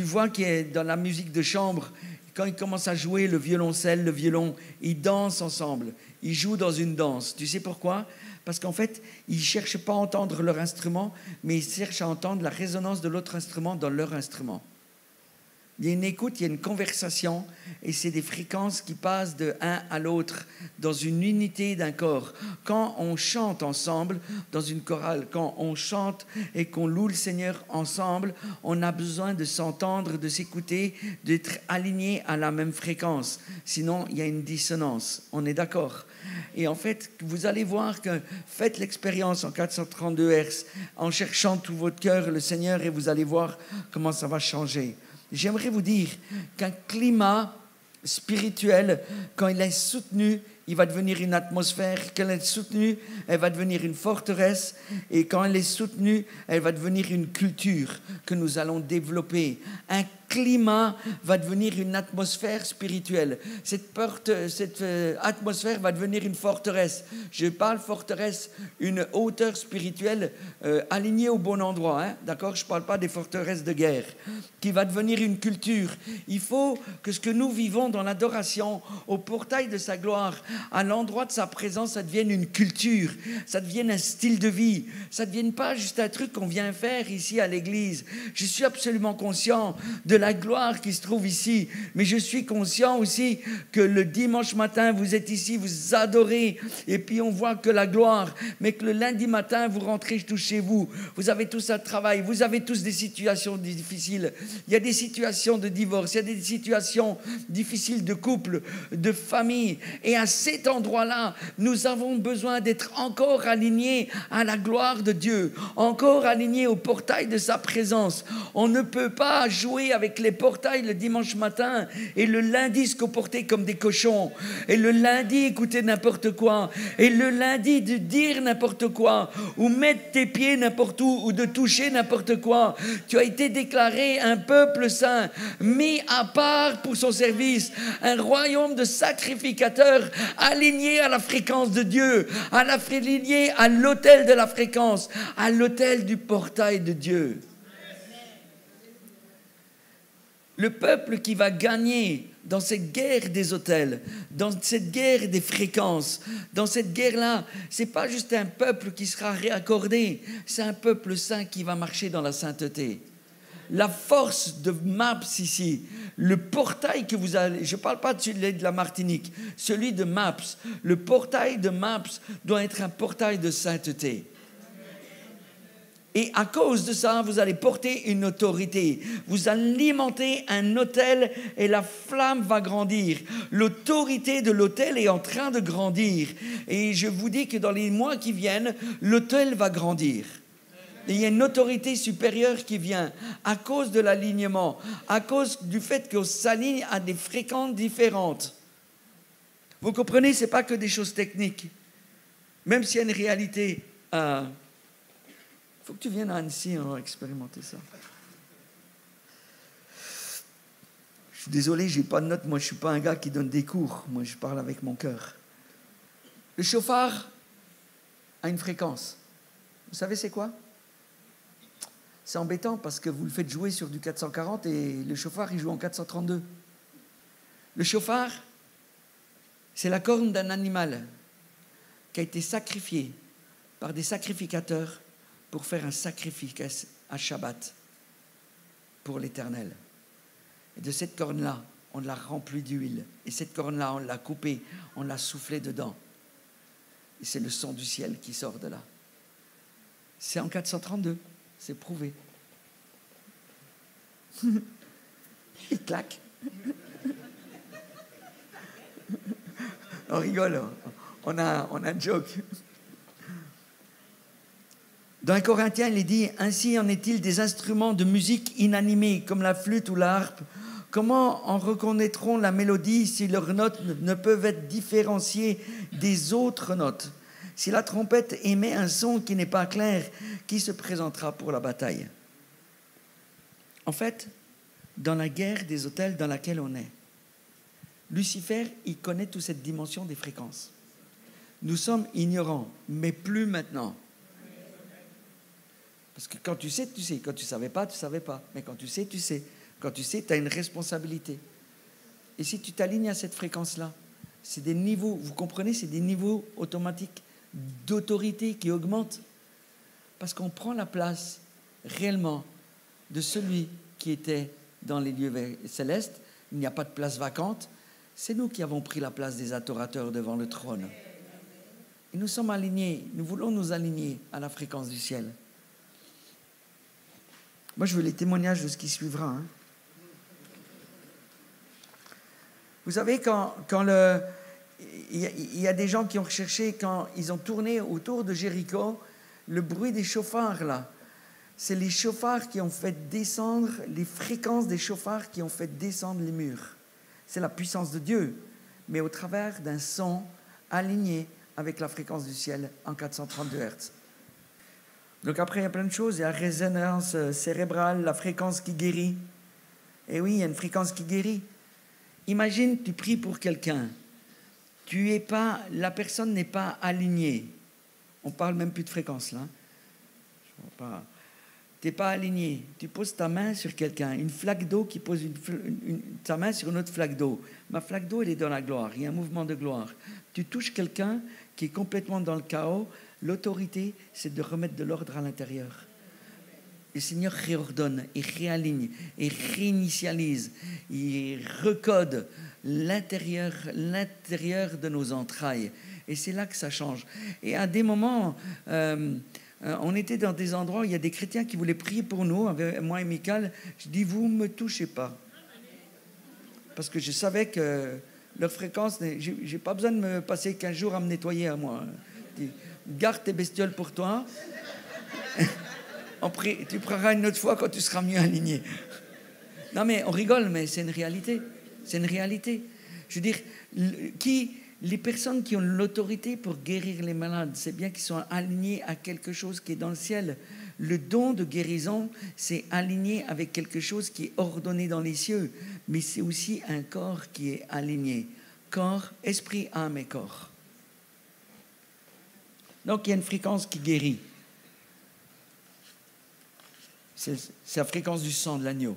vois qu'il y a dans la musique de chambre, quand ils commencent à jouer le violoncelle, le violon, ils dansent ensemble. Ils jouent dans une danse. Tu sais pourquoi ? Parce qu'en fait, ils ne cherchent pas à entendre leur instrument, mais ils cherchent à entendre la résonance de l'autre instrument dans leur instrument. Il y a une écoute, il y a une conversation, et c'est des fréquences qui passent de un à l'autre dans une unité d'un corps. Quand on chante ensemble dans une chorale, quand on chante et qu'on loue le Seigneur ensemble, on a besoin de s'entendre, de s'écouter, d'être aligné à la même fréquence. Sinon, il y a une dissonance. On est d'accord ? Et en fait, vous allez voir que faites l'expérience en 432 Hz en cherchant tout votre cœur le Seigneur et vous allez voir comment ça va changer. J'aimerais vous dire qu'un climat spirituel, quand il est soutenu, il va devenir une atmosphère. Quand elle est soutenue, elle va devenir une forteresse. Et quand elle est soutenue, elle va devenir une culture que nous allons développer. Un climat va devenir une atmosphère spirituelle. Cette atmosphère va devenir une forteresse. Je parle forteresse, une hauteur spirituelle alignée au bon endroit. Hein? D'accord ? Je ne parle pas des forteresses de guerre. Qui va devenir une culture. Il faut que ce que nous vivons dans l'adoration, au portail de sa gloire, à l'endroit de sa présence, ça devienne une culture. Ça devienne un style de vie. Ça ne devienne pas juste un truc qu'on vient faire ici à l'église. Je suis absolument conscient de la gloire qui se trouve ici. Mais je suis conscient aussi que le dimanche matin, vous êtes ici, vous adorez, et puis on voit que la gloire, mais que le lundi matin, vous rentrez tous chez vous. Vous avez tous un travail, vous avez tous des situations difficiles. Il y a des situations de divorce, il y a des situations difficiles de couple, de famille. Et à cet endroit-là, nous avons besoin d'être encore alignés à la gloire de Dieu, encore alignés au portail de sa présence. On ne peut pas jouer avec les portails le dimanche matin et le lundi se comporter comme des cochons et le lundi écouter n'importe quoi et le lundi de dire n'importe quoi ou mettre tes pieds n'importe où ou de toucher n'importe quoi. Tu as été déclaré un peuple saint, mis à part pour son service, un royaume de sacrificateurs aligné à la fréquence de Dieu, aligné à l'autel de la fréquence, à l'autel du portail de Dieu. Le peuple qui va gagner dans cette guerre des autels, dans cette guerre des fréquences, dans cette guerre-là, ce n'est pas juste un peuple qui sera réaccordé, c'est un peuple saint qui va marcher dans la sainteté. La force de MAPS ici, le portail que vous allez, je ne parle pas de celui de la Martinique, celui de MAPS, le portail de MAPS doit être un portail de sainteté. Et à cause de ça, vous allez porter une autorité. Vous alimentez un autel et la flamme va grandir. L'autorité de l'autel est en train de grandir. Et je vous dis que dans les mois qui viennent, l'autel va grandir. Et il y a une autorité supérieure qui vient à cause de l'alignement, à cause du fait qu'on s'aligne à des fréquences différentes. Vous comprenez, ce n'est pas que des choses techniques. Même s'il y a une réalité... Il faut que tu viennes à Annecy, on va expérimenter ça. Je suis désolé, je n'ai pas de notes. Moi, je ne suis pas un gars qui donne des cours. Moi, je parle avec mon cœur. Le chauffard a une fréquence. Vous savez c'est quoi ? C'est embêtant parce que vous le faites jouer sur du 440 et le chauffard, il joue en 432. Le chauffard, c'est la corne d'un animal qui a été sacrifié par des sacrificateurs pour faire un sacrifice à Shabbat pour l'Éternel. Et de cette corne-là, on l'a remplie d'huile. Et cette corne-là, on l'a coupée, on l'a soufflé dedans. Et c'est le son du ciel qui sort de là. C'est en 432, c'est prouvé. Il claque. On rigole, on a un joke. Dans les Corinthiens, il est dit « Ainsi en est-il des instruments de musique inanimés, comme la flûte ou la harpe. Comment en reconnaîtront la mélodie si leurs notes ne peuvent être différenciées des autres notes? Si la trompette émet un son qui n'est pas clair, qui se présentera pour la bataille ?» En fait, dans la guerre des autels dans laquelle on est, Lucifer, il connaît toute cette dimension des fréquences. Nous sommes ignorants, mais plus maintenant. Parce que quand tu sais, tu sais. Quand tu ne savais pas, tu ne savais pas. Mais quand tu sais, tu sais. Quand tu sais, tu as une responsabilité. Et si tu t'alignes à cette fréquence-là, c'est des niveaux, vous comprenez, c'est des niveaux automatiques d'autorité qui augmentent. Parce qu'on prend la place réellement de celui qui était dans les lieux célestes. Il n'y a pas de place vacante. C'est nous qui avons pris la place des adorateurs devant le trône. Et nous sommes alignés, nous voulons nous aligner à la fréquence du ciel. Moi, je veux les témoignages de ce qui suivra. Hein. Vous savez, il y a des gens qui ont recherché, quand ils ont tourné autour de Jéricho, le bruit des chauffards, là, c'est les chauffards qui ont fait descendre, les fréquences des chauffards qui ont fait descendre les murs. C'est la puissance de Dieu, mais au travers d'un son aligné avec la fréquence du ciel en 432 Hz. Donc après, il y a plein de choses. Il y a la résonance cérébrale, la fréquence qui guérit. Et oui, il y a une fréquence qui guérit. Imagine, tu pries pour quelqu'un. La personne n'est pas alignée. On parle même plus de fréquence, là. Tu n'es pas aligné. Tu poses ta main sur quelqu'un. Une flaque d'eau qui pose ta main sur une autre flaque d'eau. Ma flaque d'eau, elle est dans la gloire. Il y a un mouvement de gloire. Tu touches quelqu'un qui est complètement dans le chaos. L'autorité, c'est de remettre de l'ordre à l'intérieur. Le Seigneur réordonne, il réaligne, il réinitialise, il recode l'intérieur de nos entrailles. Et c'est là que ça change. Et à des moments, on était dans des endroits où il y a des chrétiens qui voulaient prier pour nous, avec moi et Michael. Je dis, vous ne me touchez pas. Parce que je savais que leur fréquence, je n'ai pas besoin de me passer 15 jours à me nettoyer à moi. Garde tes bestioles pour toi. Tu prieras une autre fois quand tu seras mieux aligné. Non mais on rigole, mais c'est une réalité. C'est une réalité. Je veux dire, les personnes qui ont l'autorité pour guérir les malades, c'est bien qu'ils sont alignés à quelque chose qui est dans le ciel. Le don de guérison, c'est aligné avec quelque chose qui est ordonné dans les cieux. Mais c'est aussi un corps qui est aligné. Corps, esprit, âme et corps. Donc, il y a une fréquence qui guérit. C'est la fréquence du sang de l'agneau.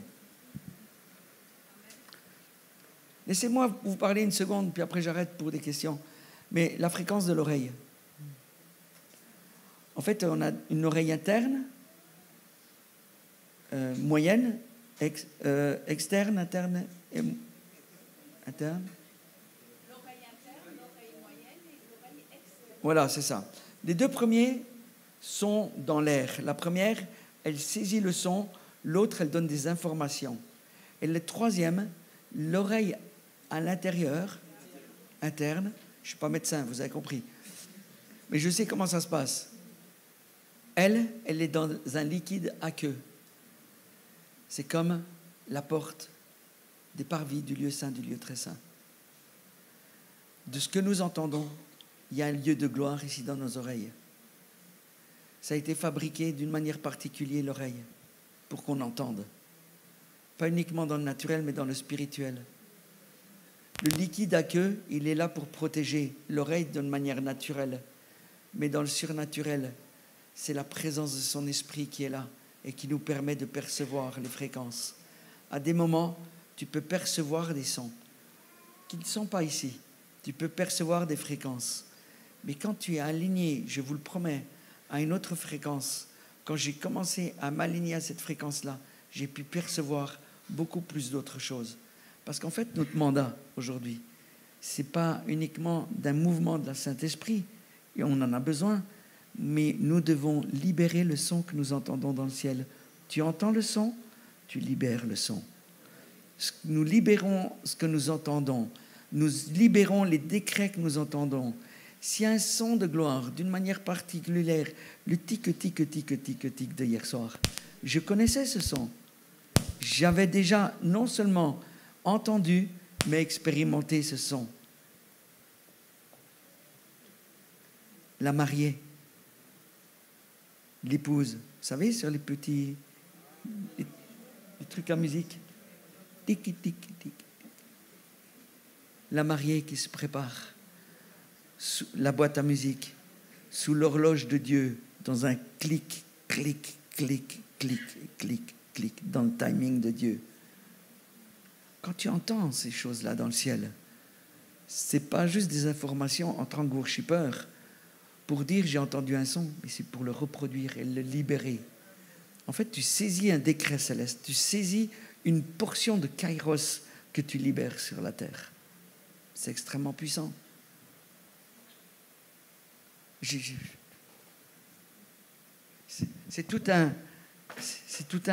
Laissez-moi vous parler une seconde, puis après j'arrête pour des questions. Mais la fréquence de l'oreille. En fait, on a une oreille interne, moyenne, externe, interne et interne. L'oreille interne, l'oreille moyenne et l'oreille externe. Voilà, c'est ça. Les deux premiers sont dans l'air. La première, elle saisit le son. L'autre, elle donne des informations. Et le troisième, l'oreille à l'intérieur, interne. Je ne suis pas médecin, vous avez compris. Mais je sais comment ça se passe. Elle est dans un liquide aqueux. C'est comme la porte des parvis du lieu saint, du lieu très saint. De ce que nous entendons, il y a un lieu de gloire ici dans nos oreilles. Ça a été fabriqué d'une manière particulière, l'oreille, pour qu'on entende. Pas uniquement dans le naturel, mais dans le spirituel. Le liquide aqueux, il est là pour protéger l'oreille d'une manière naturelle. Mais dans le surnaturel, c'est la présence de son esprit qui est là et qui nous permet de percevoir les fréquences. À des moments, tu peux percevoir des sons qui ne sont pas ici. Tu peux percevoir des fréquences. Mais quand tu es aligné, je vous le promets, à une autre fréquence, quand j'ai commencé à m'aligner à cette fréquence-là, j'ai pu percevoir beaucoup plus d'autres choses. Parce qu'en fait, notre mandat aujourd'hui, ce n'est pas uniquement d'un mouvement de la Saint-Esprit, et on en a besoin, mais nous devons libérer le son que nous entendons dans le ciel. Tu entends le son, tu libères le son. Nous libérons ce que nous entendons. Nous libérons les décrets que nous entendons. S'il y a un son de gloire, d'une manière particulière, le tic-tic-tic-tic-tic de hier soir, je connaissais ce son. J'avais déjà non seulement entendu, mais expérimenté ce son. La mariée, l'épouse, vous savez, sur les petits les trucs à musique. Tic, tic, tic. La mariée qui se prépare, sous la boîte à musique, sous l'horloge de Dieu, dans un clic, clic, clic, clic, clic, clic, dans le timing de Dieu. Quand tu entends ces choses-là dans le ciel, c'est pas juste des informations en tant que worshipper pour dire j'ai entendu un son, mais c'est pour le reproduire et le libérer. En fait, tu saisis un décret céleste, tu saisis une portion de kairos que tu libères sur la terre. C'est extrêmement puissant. C'est tout un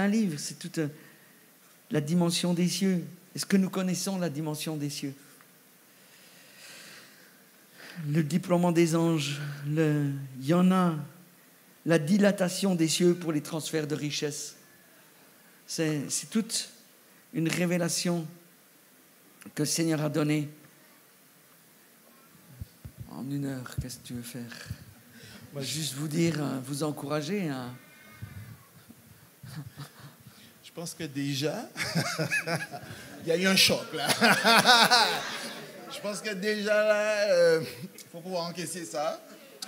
livre, c'est toute la dimension des cieux. Est-ce que nous connaissons la dimension des cieux? Le déploiement des anges, il y en a, la dilatation des cieux pour les transferts de richesses. C'est toute une révélation que le Seigneur a donnée. En 1 heure, qu'est-ce que tu veux faire? Moi, juste vous dire, vous encourager. Je pense que déjà, il y a eu un choc là. Je pense que déjà là, il faut pouvoir encaisser ça.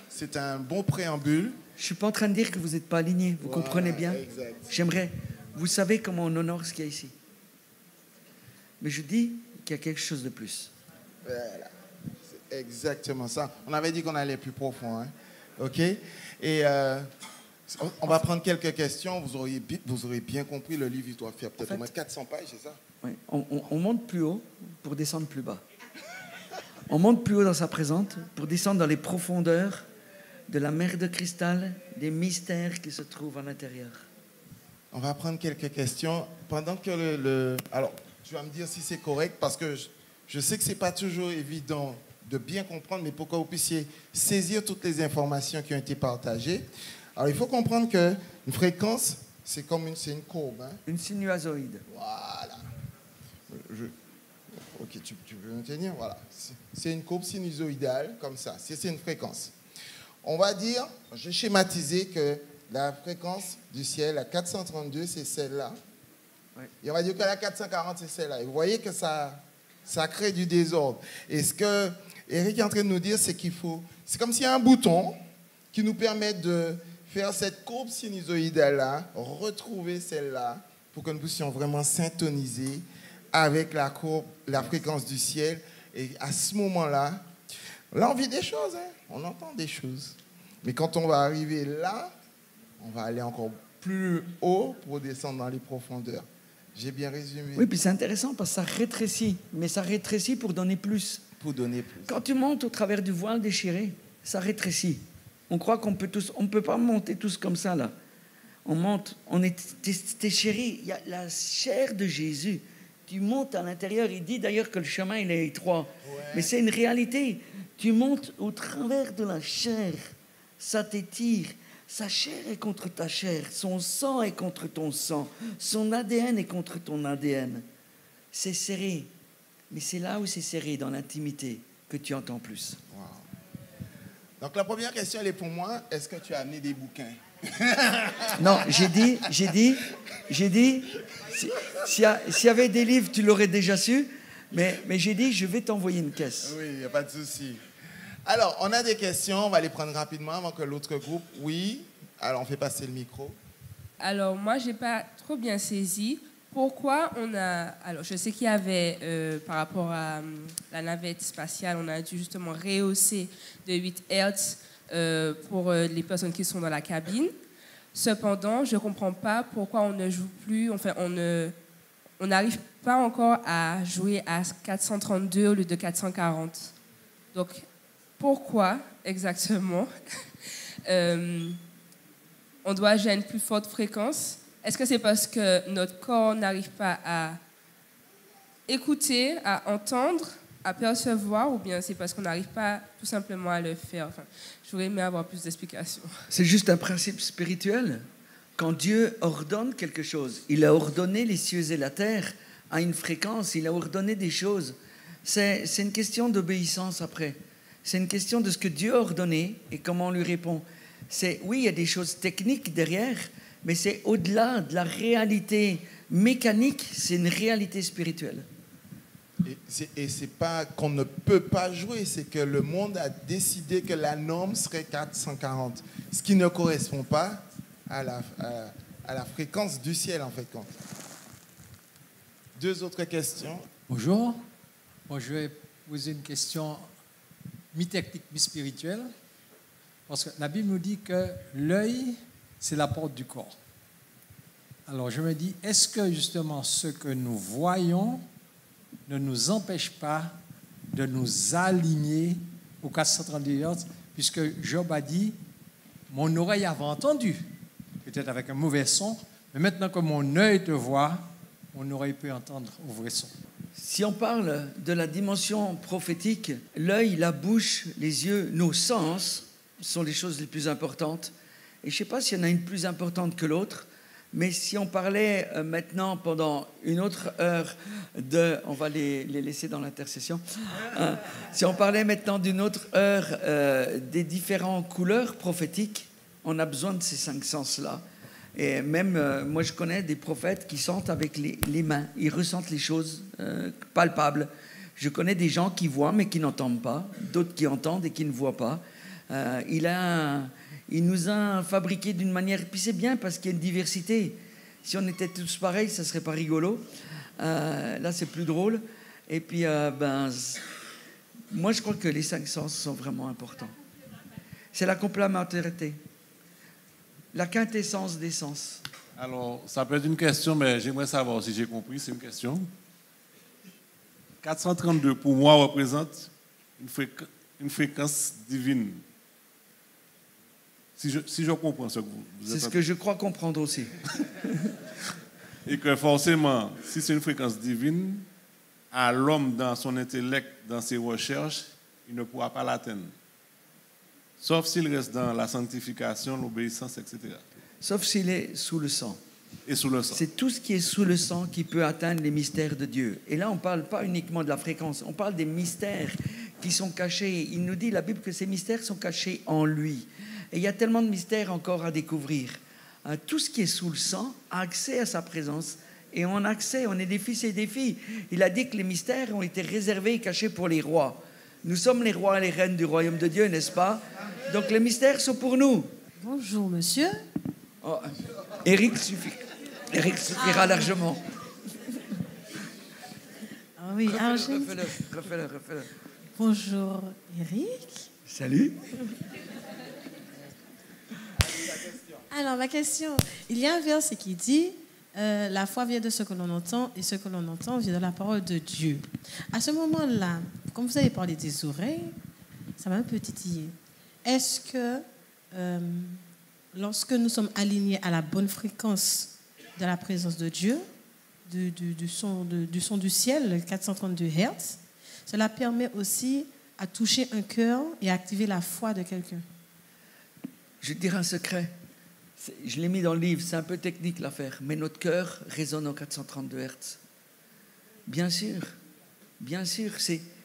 C'est un bon préambule. Je ne suis pas en train de dire que vous n'êtes pas alignés, vous comprenez bien. Exact. J'aimerais, vous savez comment on honore ce qu'il y a ici. Mais je dis qu'il y a quelque chose de plus. Voilà. C'est exactement ça. On avait dit qu'on allait plus profond. Hein? OK? Et on va prendre quelques questions. Vous aurez bien compris, le livre, il doit faire peut-être au moins 400 pages, c'est ça? Oui. On monte plus haut pour descendre plus bas. On monte plus haut dans sa présence pour descendre dans les profondeurs de la mer de cristal, des mystères qui se trouvent à l'intérieur. On va prendre quelques questions. Pendant que alors, tu vas me dire si c'est correct, parce que je sais que ce n'est pas toujours évident de bien comprendre, mais pour que vous puissiez saisir toutes les informations qui ont été partagées. Alors, il faut comprendre qu'une fréquence, c'est une courbe. Hein? Une sinusoïde. Voilà. Ok, tu peux me tenir? Voilà. C'est une courbe sinusoïdale, comme ça. C'est une fréquence. On va dire, j'ai schématisé que la fréquence du ciel, la 432, c'est celle-là. Oui. Et on va dire que la 440, c'est celle-là. Et vous voyez que ça crée du désordre. Et ce que Eric est en train de nous dire, c'est c'est comme s'il y a un bouton qui nous permet de faire cette courbe sinusoïdale-là, retrouver celle-là, pour que nous puissions vraiment syntoniser avec la courbe, la fréquence du ciel. Et à ce moment-là, on vit des choses, hein? On entend des choses. Mais quand on va arriver là, on va aller encore plus haut pour descendre dans les profondeurs. J'ai bien résumé. Oui, puis c'est intéressant parce que ça rétrécit, mais ça rétrécit pour donner plus. Pour donner plus. Quand tu montes au travers du voile déchiré, ça rétrécit. On croit qu'on peut tous, on ne peut pas monter tous comme ça là. On monte, t'es chéri, il y a la chair de Jésus. Tu montes à l'intérieur, il dit d'ailleurs que le chemin il est étroit. Ouais. Mais c'est une réalité. Tu montes au travers de la chair, ça t'étire. Sa chair est contre ta chair, son sang est contre ton sang, son ADN est contre ton ADN. C'est serré, mais c'est là où c'est serré, dans l'intimité, que tu entends plus. Wow. Donc la première question, elle est pour moi. Est-ce que tu as amené des bouquins? Non, j'ai dit, s'il y avait des livres, tu l'aurais déjà su, mais j'ai dit, je vais t'envoyer une caisse. Oui, il n'y a pas de souci. Alors, on a des questions, on va les prendre rapidement avant que l'autre groupe... Oui, alors on fait passer le micro. Alors, moi, je n'ai pas trop bien saisi pourquoi on a... Alors, je sais qu'il y avait, par rapport à la navette spatiale, on a dû justement rehausser de 8 Hz pour les personnes qui sont dans la cabine. Cependant, je ne comprends pas pourquoi on ne joue plus, enfin, on n'arrive pas encore à jouer à 432 au lieu de 440. Donc, pourquoi exactement on doit jouer à une plus forte fréquence. Est-ce que c'est parce que notre corps n'arrive pas à écouter, à entendre, à percevoir, ou bien c'est parce qu'on n'arrive pas tout simplement à le faire? Enfin, j'aurais aimé avoir plus d'explications. C'est juste un principe spirituel. Quand Dieu ordonne quelque chose, il a ordonné les cieux et la terre à une fréquence, il a ordonné des choses. C'est une question d'obéissance après. C'est une question de ce que Dieu a ordonné et comment on lui répond. Oui, il y a des choses techniques derrière, mais c'est au-delà de la réalité mécanique, c'est une réalité spirituelle. Et c'est pas qu'on ne peut pas jouer, c'est que le monde a décidé que la norme serait 440, ce qui ne correspond pas à la fréquence du ciel, en fait. Deux autres questions. Bonjour. Bon, je vais poser une question mi-technique, mi-spirituelle. Parce que la Bible nous dit que l'œil, c'est la porte du corps. Alors je me dis, est-ce que justement ce que nous voyons ne nous empêche pas de nous aligner aux 432 Hz, puisque Job a dit, mon oreille avait entendu, peut-être avec un mauvais son, mais maintenant que mon œil te voit, mon oreille peut entendre au vrai son. Si on parle de la dimension prophétique, l'œil, la bouche, les yeux, nos sens sont les choses les plus importantes. Et je ne sais pas s'il y en a une plus importante que l'autre, mais si on parlait maintenant pendant une autre heure on va les laisser dans l'intercession, si on parlait maintenant d'une autre heure des différentes couleurs prophétiques, on a besoin de ces 5 sens-là. Et même, moi je connais des prophètes qui sentent avec les mains, ils ressentent les choses palpables. Je connais des gens qui voient mais qui n'entendent pas, d'autres qui entendent et qui ne voient pas. Il nous a fabriqués d'une manière... Puis c'est bien parce qu'il y a une diversité. Si on était tous pareils, ça ne serait pas rigolo. Là, c'est plus drôle. Et puis, moi, je crois que les 5 sens sont vraiment importants. C'est la complémentarité. La quintessence des sens. Alors, ça peut être une question, mais j'aimerais savoir si j'ai compris. C'est une question. 432, pour moi, représente une fréquence divine. Si je comprends ce que vous êtes... C'est ce que je crois comprendre aussi. Et que forcément, si c'est une fréquence divine, à l'homme, dans son intellect, dans ses recherches, il ne pourra pas l'atteindre. Sauf s'il reste dans la sanctification, l'obéissance, etc. Sauf s'il est sous le sang. Et sous le sang. C'est tout ce qui est sous le sang qui peut atteindre les mystères de Dieu. Et là, on ne parle pas uniquement de la fréquence, on parle des mystères qui sont cachés. Il nous dit, la Bible, que ces mystères sont cachés en lui. Et il y a tellement de mystères encore à découvrir. Tout ce qui est sous le sang a accès à sa présence. Et on a accès, on est des fils et des filles. Il a dit que les mystères ont été réservés et cachés pour les rois. Nous sommes les rois et les reines du royaume de Dieu, n'est-ce pas? Donc les mystères sont pour nous. Bonjour, monsieur. Oh, Eric suffira largement. Ah oui, Refais-le. Bonjour, Eric. Salut. Alors, ma question, il y a un verset qui dit la foi vient de ce que l'on entend et ce que l'on entend vient de la parole de Dieu. À ce moment-là, comme vous avez parlé des oreilles, ça m'a un peu titillé. Est-ce que lorsque nous sommes alignés à la bonne fréquence de la présence de Dieu, du son du ciel, le 432 Hz, cela permet aussi à toucher un cœur et à activer la foi de quelqu'un? Je vais te dire un secret. Je l'ai mis dans le livre, c'est un peu technique l'affaire, mais notre cœur résonne au 432 Hz. Bien sûr,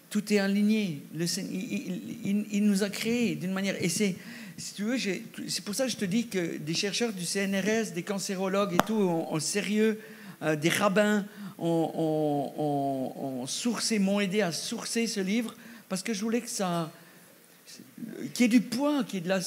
tout est aligné. Il nous a créés d'une manière... Et c'est pour ça que je te dis que des chercheurs du CNRS, des cancérologues et tout, ont sérieux, des rabbins ont sourcé, m'ont aidé à sourcer ce livre, parce que je voulais que ça... qu'il y ait du poids, qu'il y ait de la...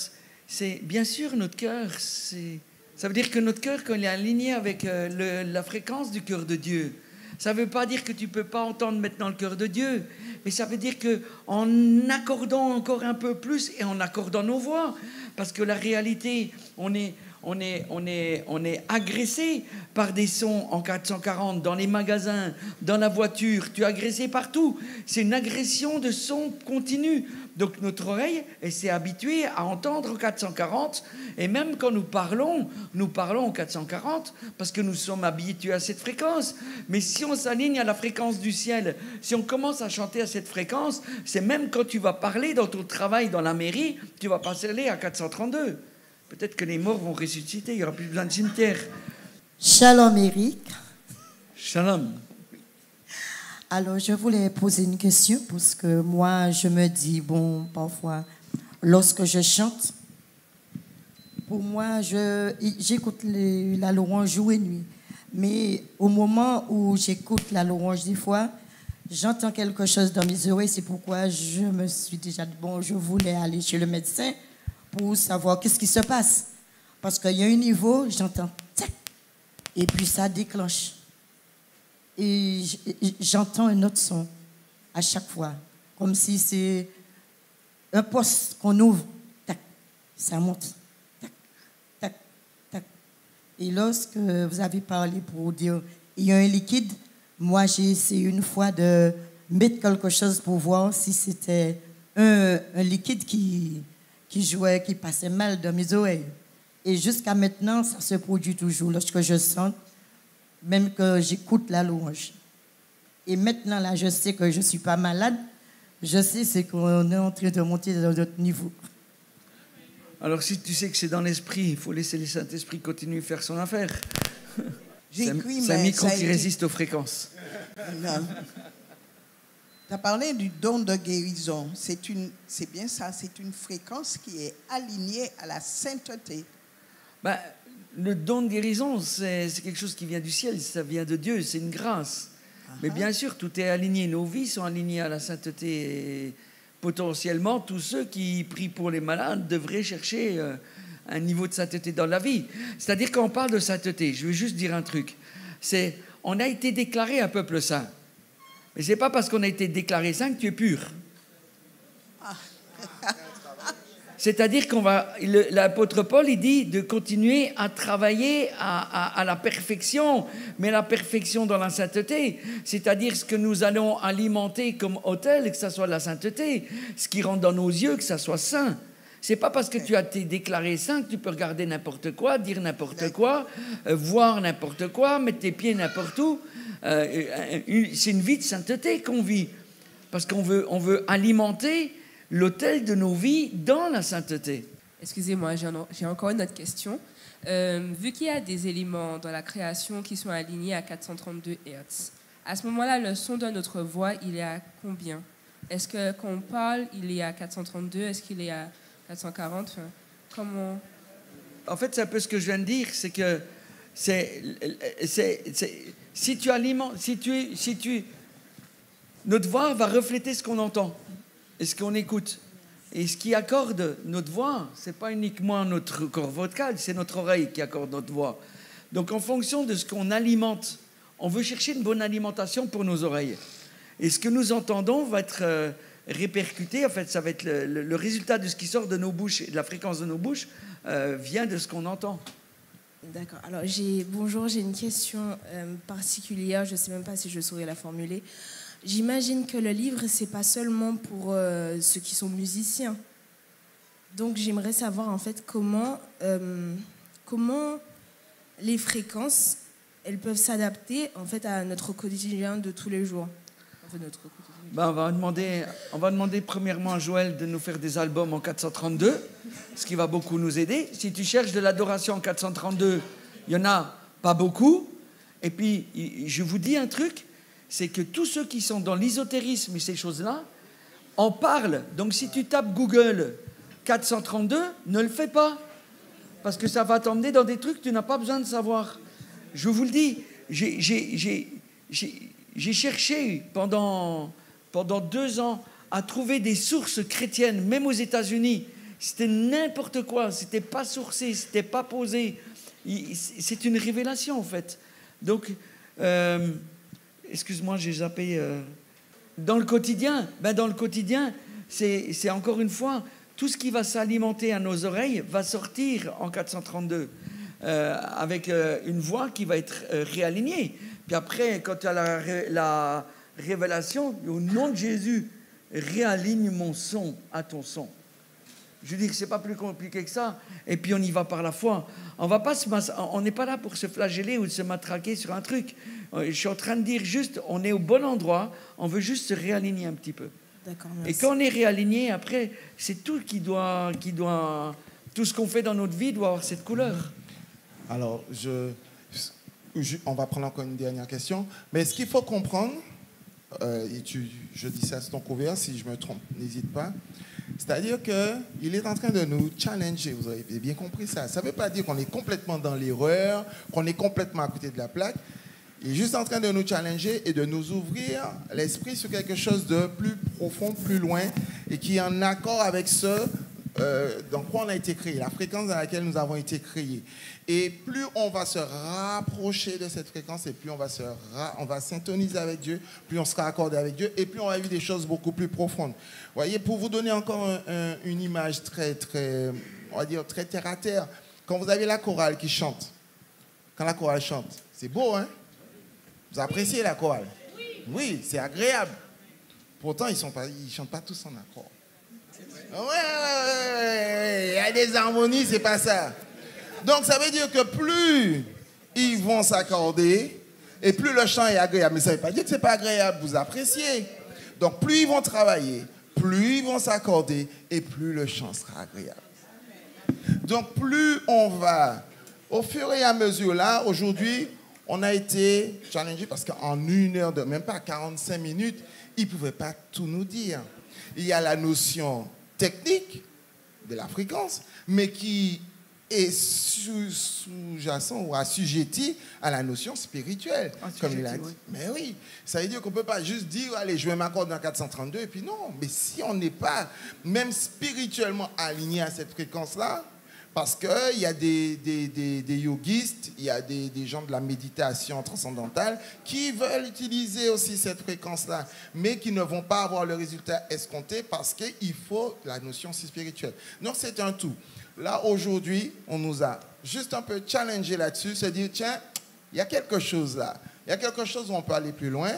C'est bien sûr notre cœur, ça veut dire que notre cœur, quand il est aligné avec la fréquence du cœur de Dieu, ça ne veut pas dire que tu ne peux pas entendre maintenant le cœur de Dieu, mais ça veut dire qu'en accordant encore un peu plus et en accordant nos voix, parce que la réalité, on on est agressé par des sons en 440, dans les magasins, dans la voiture, tu es agressé partout. C'est une agression de son continue. Donc notre oreille, elle s'est habituée à entendre 440, et même quand nous parlons en 440, parce que nous sommes habitués à cette fréquence. Mais si on s'aligne à la fréquence du ciel, si on commence à chanter à cette fréquence, c'est même quand tu vas parler dans ton travail dans la mairie, tu vas passer à 432. Peut-être que les morts vont ressusciter, il n'y aura plus besoin de cimetière. Shalom Eric. Shalom. Alors je voulais poser une question parce que moi je me dis, bon, parfois, lorsque je chante, pour moi j'écoute la louange jour et nuit. Mais au moment où j'écoute la louange des fois, j'entends quelque chose dans mes oreilles, c'est pourquoi je me suis déjà dit, bon, je voulais aller chez le médecin pour savoir qu'est-ce qui se passe. Parce qu'il y a un niveau, j'entends tac, et puis ça déclenche. Et j'entends un autre son à chaque fois, comme si c'est un poste qu'on ouvre, tac, ça monte, tac, tac, tac. Et lorsque vous avez parlé pour dire il y a un liquide, moi j'ai essayé une fois de mettre quelque chose pour voir si c'était un liquide qui jouait, qui passait mal dans mes oreilles. Et jusqu'à maintenant, ça se produit toujours lorsque je sens, même que j'écoute la louange. Et maintenant, là, je sais que je ne suis pas malade. Je sais c'est qu'on est en train de monter dans d'autres niveaux. Alors, si tu sais que c'est dans l'esprit, il faut laisser le Saint-Esprit continuer à faire son affaire. C'est un micro qui résiste aux fréquences. Tu as parlé du don de guérison. C'est bien ça, c'est une fréquence qui est alignée à la sainteté. Le don de guérison, c'est quelque chose qui vient du ciel, ça vient de Dieu, c'est une grâce. Mais bien sûr, tout est aligné. Nos vies sont alignées à la sainteté. Et potentiellement, tous ceux qui prient pour les malades devraient chercher un niveau de sainteté dans la vie. C'est-à-dire, quand on parle de sainteté, je veux juste dire un truc. On a été déclaré un peuple saint. Mais ce n'est pas parce qu'on a été déclaré saint que tu es pur. C'est-à-dire l'apôtre Paul, il dit de continuer à travailler à la perfection, mais la perfection dans la sainteté, c'est-à-dire ce que nous allons alimenter comme autel, que ça soit la sainteté, ce qui rentre dans nos yeux, que ça soit saint. C'est pas parce que tu as été déclaré saint que tu peux regarder n'importe quoi, dire n'importe quoi, voir n'importe quoi, mettre tes pieds n'importe où. C'est une vie de sainteté qu'on vit, parce qu'on veut alimenter l'autel de nos vies dans la sainteté. Excusez-moi, j'ai encore une autre question. Vu qu'il y a des éléments dans la création qui sont alignés à 432 Hz, à ce moment-là, le son de notre voix, il est à combien? Est-ce que quand on parle, il est à 432? Est-ce qu'il est à 440? Comment? En fait, c'est un peu ce que je viens de dire, c'est que si tu alimentes, notre voix va refléter ce qu'on entend et ce qu'on écoute. Et ce qui accorde notre voix, ce n'est pas uniquement notre corps vocal, c'est notre oreille qui accorde notre voix. Donc en fonction de ce qu'on alimente, on veut chercher une bonne alimentation pour nos oreilles. Et ce que nous entendons va être répercuté, en fait, ça va être le résultat de ce qui sort de nos bouches et de la fréquence de nos bouches vient de ce qu'on entend. D'accord. Alors, bonjour, j'ai une question particulière, je ne sais même pas si je saurais la formuler. J'imagine que le livre, ce n'est pas seulement pour ceux qui sont musiciens. Donc, j'aimerais savoir, en fait, comment les fréquences, elles peuvent s'adapter, en fait, à notre quotidien de tous les jours. En fait, notre quotidien. On va demander premièrement à Joël de nous faire des albums en 432, ce qui va beaucoup nous aider. Si tu cherches de l'adoration en 432, il n'y en a pas beaucoup. Et puis, je vous dis un truc, c'est que tous ceux qui sont dans l'ésotérisme et ces choses-là en parlent. Donc, si tu tapes Google 432, ne le fais pas. Parce que ça va t'emmener dans des trucs que tu n'as pas besoin de savoir. Je vous le dis, j'ai cherché pendant 2 ans à trouver des sources chrétiennes, même aux États-Unis. C'était n'importe quoi, c'était pas sourcé, c'était pas posé. C'est une révélation, en fait. Donc, excuse-moi, j'ai zappé. Dans le quotidien, c'est encore une fois, tout ce qui va s'alimenter à nos oreilles va sortir en 432. avec une voix qui va être réalignée. Puis après, quand tu as la révélation, au nom de Jésus, réaligne mon son à ton son. Je dis que ce n'est pas plus compliqué que ça. Et puis on y va par la foi. On n'est pas là pour se flageller ou se matraquer sur un truc. Je suis en train de dire juste, on est au bon endroit, on veut juste se réaligner un petit peu. D'accord, et quand on est réaligné, après, c'est tout tout ce qu'on fait dans notre vie doit avoir cette couleur. Alors, on va prendre encore une dernière question. Mais ce qu'il faut comprendre, je dis ça, c'est ton couvert, si je me trompe, n'hésite pas. C'est-à-dire qu'il est en train de nous challenger, vous avez bien compris ça. Ça ne veut pas dire qu'on est complètement dans l'erreur, qu'on est complètement à côté de la plaque. Il est juste en train de nous challenger et de nous ouvrir l'esprit sur quelque chose de plus profond, plus loin, et qui est en accord avec ce dans quoi on a été créé, la fréquence dans laquelle nous avons été créés. Et plus on va se rapprocher de cette fréquence, et plus on va syntoniser avec Dieu, plus on sera accordé avec Dieu, et plus on va vivre des choses beaucoup plus profondes. Vous voyez, pour vous donner encore une image très terre à terre, quand vous avez la chorale qui chante, quand la chorale chante, c'est beau, hein? Vous appréciez la chorale? Oui, c'est agréable. Pourtant, ils ne chantent pas tous en accord. Ouais, il y a des harmonies, c'est pas ça. Donc, ça veut dire que plus ils vont s'accorder, et plus le chant est agréable. Mais ça ne veut pas dire que ce n'est pas agréable, vous appréciez. Donc, plus ils vont travailler, plus ils vont s'accorder, et plus le chant sera agréable. Donc, plus on va, au fur et à mesure, là, aujourd'hui, on a été challengé parce qu'en 1 heure, même pas 45 minutes, ils ne pouvaient pas tout nous dire. Il y a la notion technique de la fréquence, mais qui est sous-jacent ou assujetti à la notion spirituelle, comme il a dit. Oui. Mais oui, ça veut dire qu'on ne peut pas juste dire, allez, je vais m'accorder dans 432, et puis non. Mais si on n'est pas, même spirituellement aligné à cette fréquence-là, parce qu'il y a des yogistes, il y a des gens de la méditation transcendantale qui veulent utiliser aussi cette fréquence-là, mais qui ne vont pas avoir le résultat escompté parce qu'il faut la notion aussi spirituelle. Donc, c'est un tout. Là, aujourd'hui, on nous a juste un peu challengé là-dessus, se dire, tiens, il y a quelque chose là. Il y a quelque chose où on peut aller plus loin.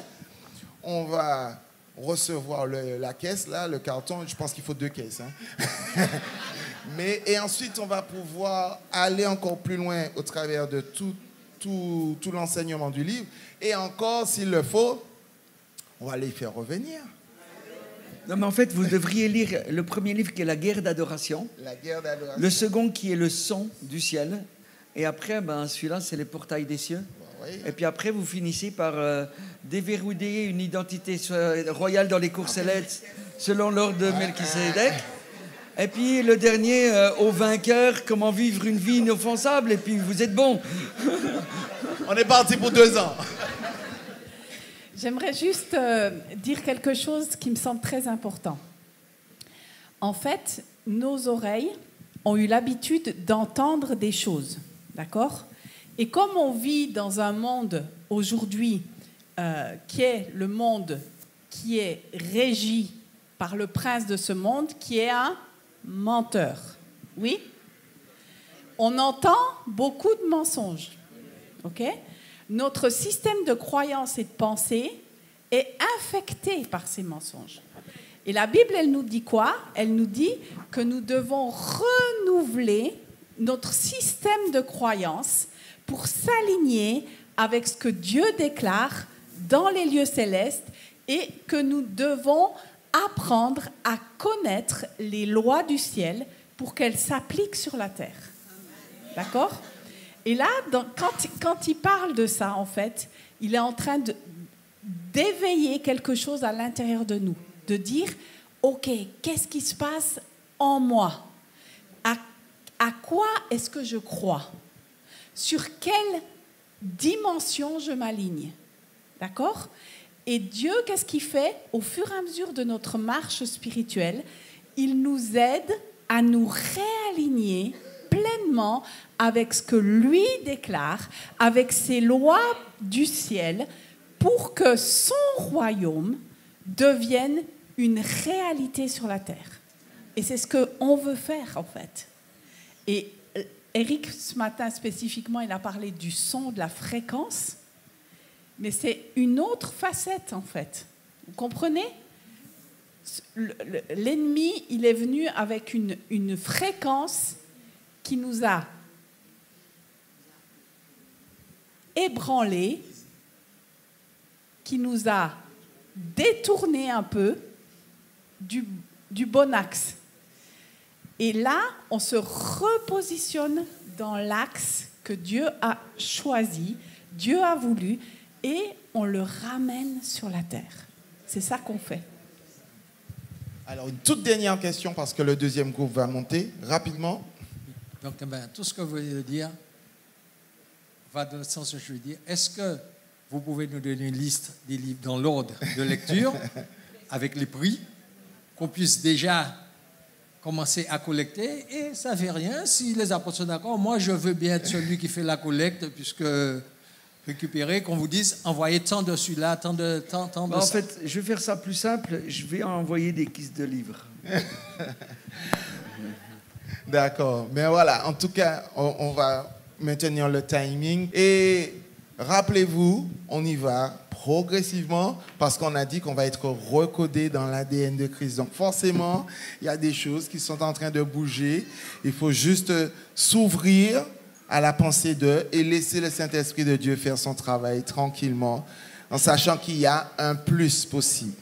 On va recevoir la caisse, là, le carton. Je pense qu'il faut 2 caisses. Hein. Et ensuite, on va pouvoir aller encore plus loin au travers de tout l'enseignement du livre. Et encore, s'il le faut, on va les faire revenir. Non, mais en fait, vous devriez lire le premier livre qui est La guerre d'adoration. La guerre d'adoration. Le second qui est Le son du ciel. Et après, celui-là, c'est Les portails des cieux. Oui. Et puis après, vous finissez par déverrouiller une identité royale dans les cours célestes selon l'ordre de Melchisédek. Et puis le dernier, au vainqueur, comment vivre une vie inoffensable. Et puis vous êtes bon. On est parti pour 2 ans. J'aimerais juste dire quelque chose qui me semble très important. En fait, nos oreilles ont eu l'habitude d'entendre des choses, d'accord ? Et comme on vit dans un monde aujourd'hui qui est le monde qui est régi par le prince de ce monde, qui est un menteur. Oui? On entend beaucoup de mensonges. OK? Notre système de croyance et de pensée est infecté par ces mensonges. Et la Bible, elle nous dit quoi? Elle nous dit que nous devons renouveler notre système de croyance pour s'aligner avec ce que Dieu déclare dans les lieux célestes et que nous devons apprendre à connaître les lois du ciel pour qu'elles s'appliquent sur la terre. D'accord? Et là, quand il parle de ça, en fait, il est en train d'éveiller quelque chose à l'intérieur de nous, de dire, OK, qu'est-ce qui se passe en moi? À quoi est-ce que je crois? Sur quelle dimension je m'aligne? D'accord? Et Dieu, qu'est-ce qu'il fait? Au fur et à mesure de notre marche spirituelle, il nous aide à nous réaligner pleinement avec ce que lui déclare, avec ses lois du ciel, pour que son royaume devienne une réalité sur la terre. Et c'est ce qu'on veut faire, en fait. Et Eric, ce matin spécifiquement, il a parlé du son, de la fréquence, mais c'est une autre facette en fait. Vous comprenez? L'ennemi, il est venu avec une fréquence qui nous a ébranlés, qui nous a détournés un peu du bon axe. Et là, on se repositionne dans l'axe que Dieu a choisi, Dieu a voulu, et on le ramène sur la terre. C'est ça qu'on fait. Alors, une toute dernière question, parce que le deuxième groupe va monter rapidement. Donc, tout ce que vous voulez dire va dans le sens que je veux dire. Est-ce que vous pouvez nous donner une liste des livres dans l'ordre de lecture, avec les prix, qu'on puisse déjà commencer à collecter? Et ça ne fait rien. Si les apôtres sont d'accord, moi, je veux bien être celui qui fait la collecte, puisque récupérer, qu'on vous dise, envoyez tant de celui-là, tant de ça. En fait, je vais faire ça plus simple. Je vais envoyer des kisses de livres. D'accord. Mais voilà, en tout cas, on va maintenir le timing. Et rappelez-vous, on y va progressivement parce qu'on a dit qu'on va être recodé dans l'ADN de Christ. Donc forcément, il y a des choses qui sont en train de bouger. Il faut juste s'ouvrir à la pensée d'eux et laisser le Saint-Esprit de Dieu faire son travail tranquillement, en sachant qu'il y a un plus possible.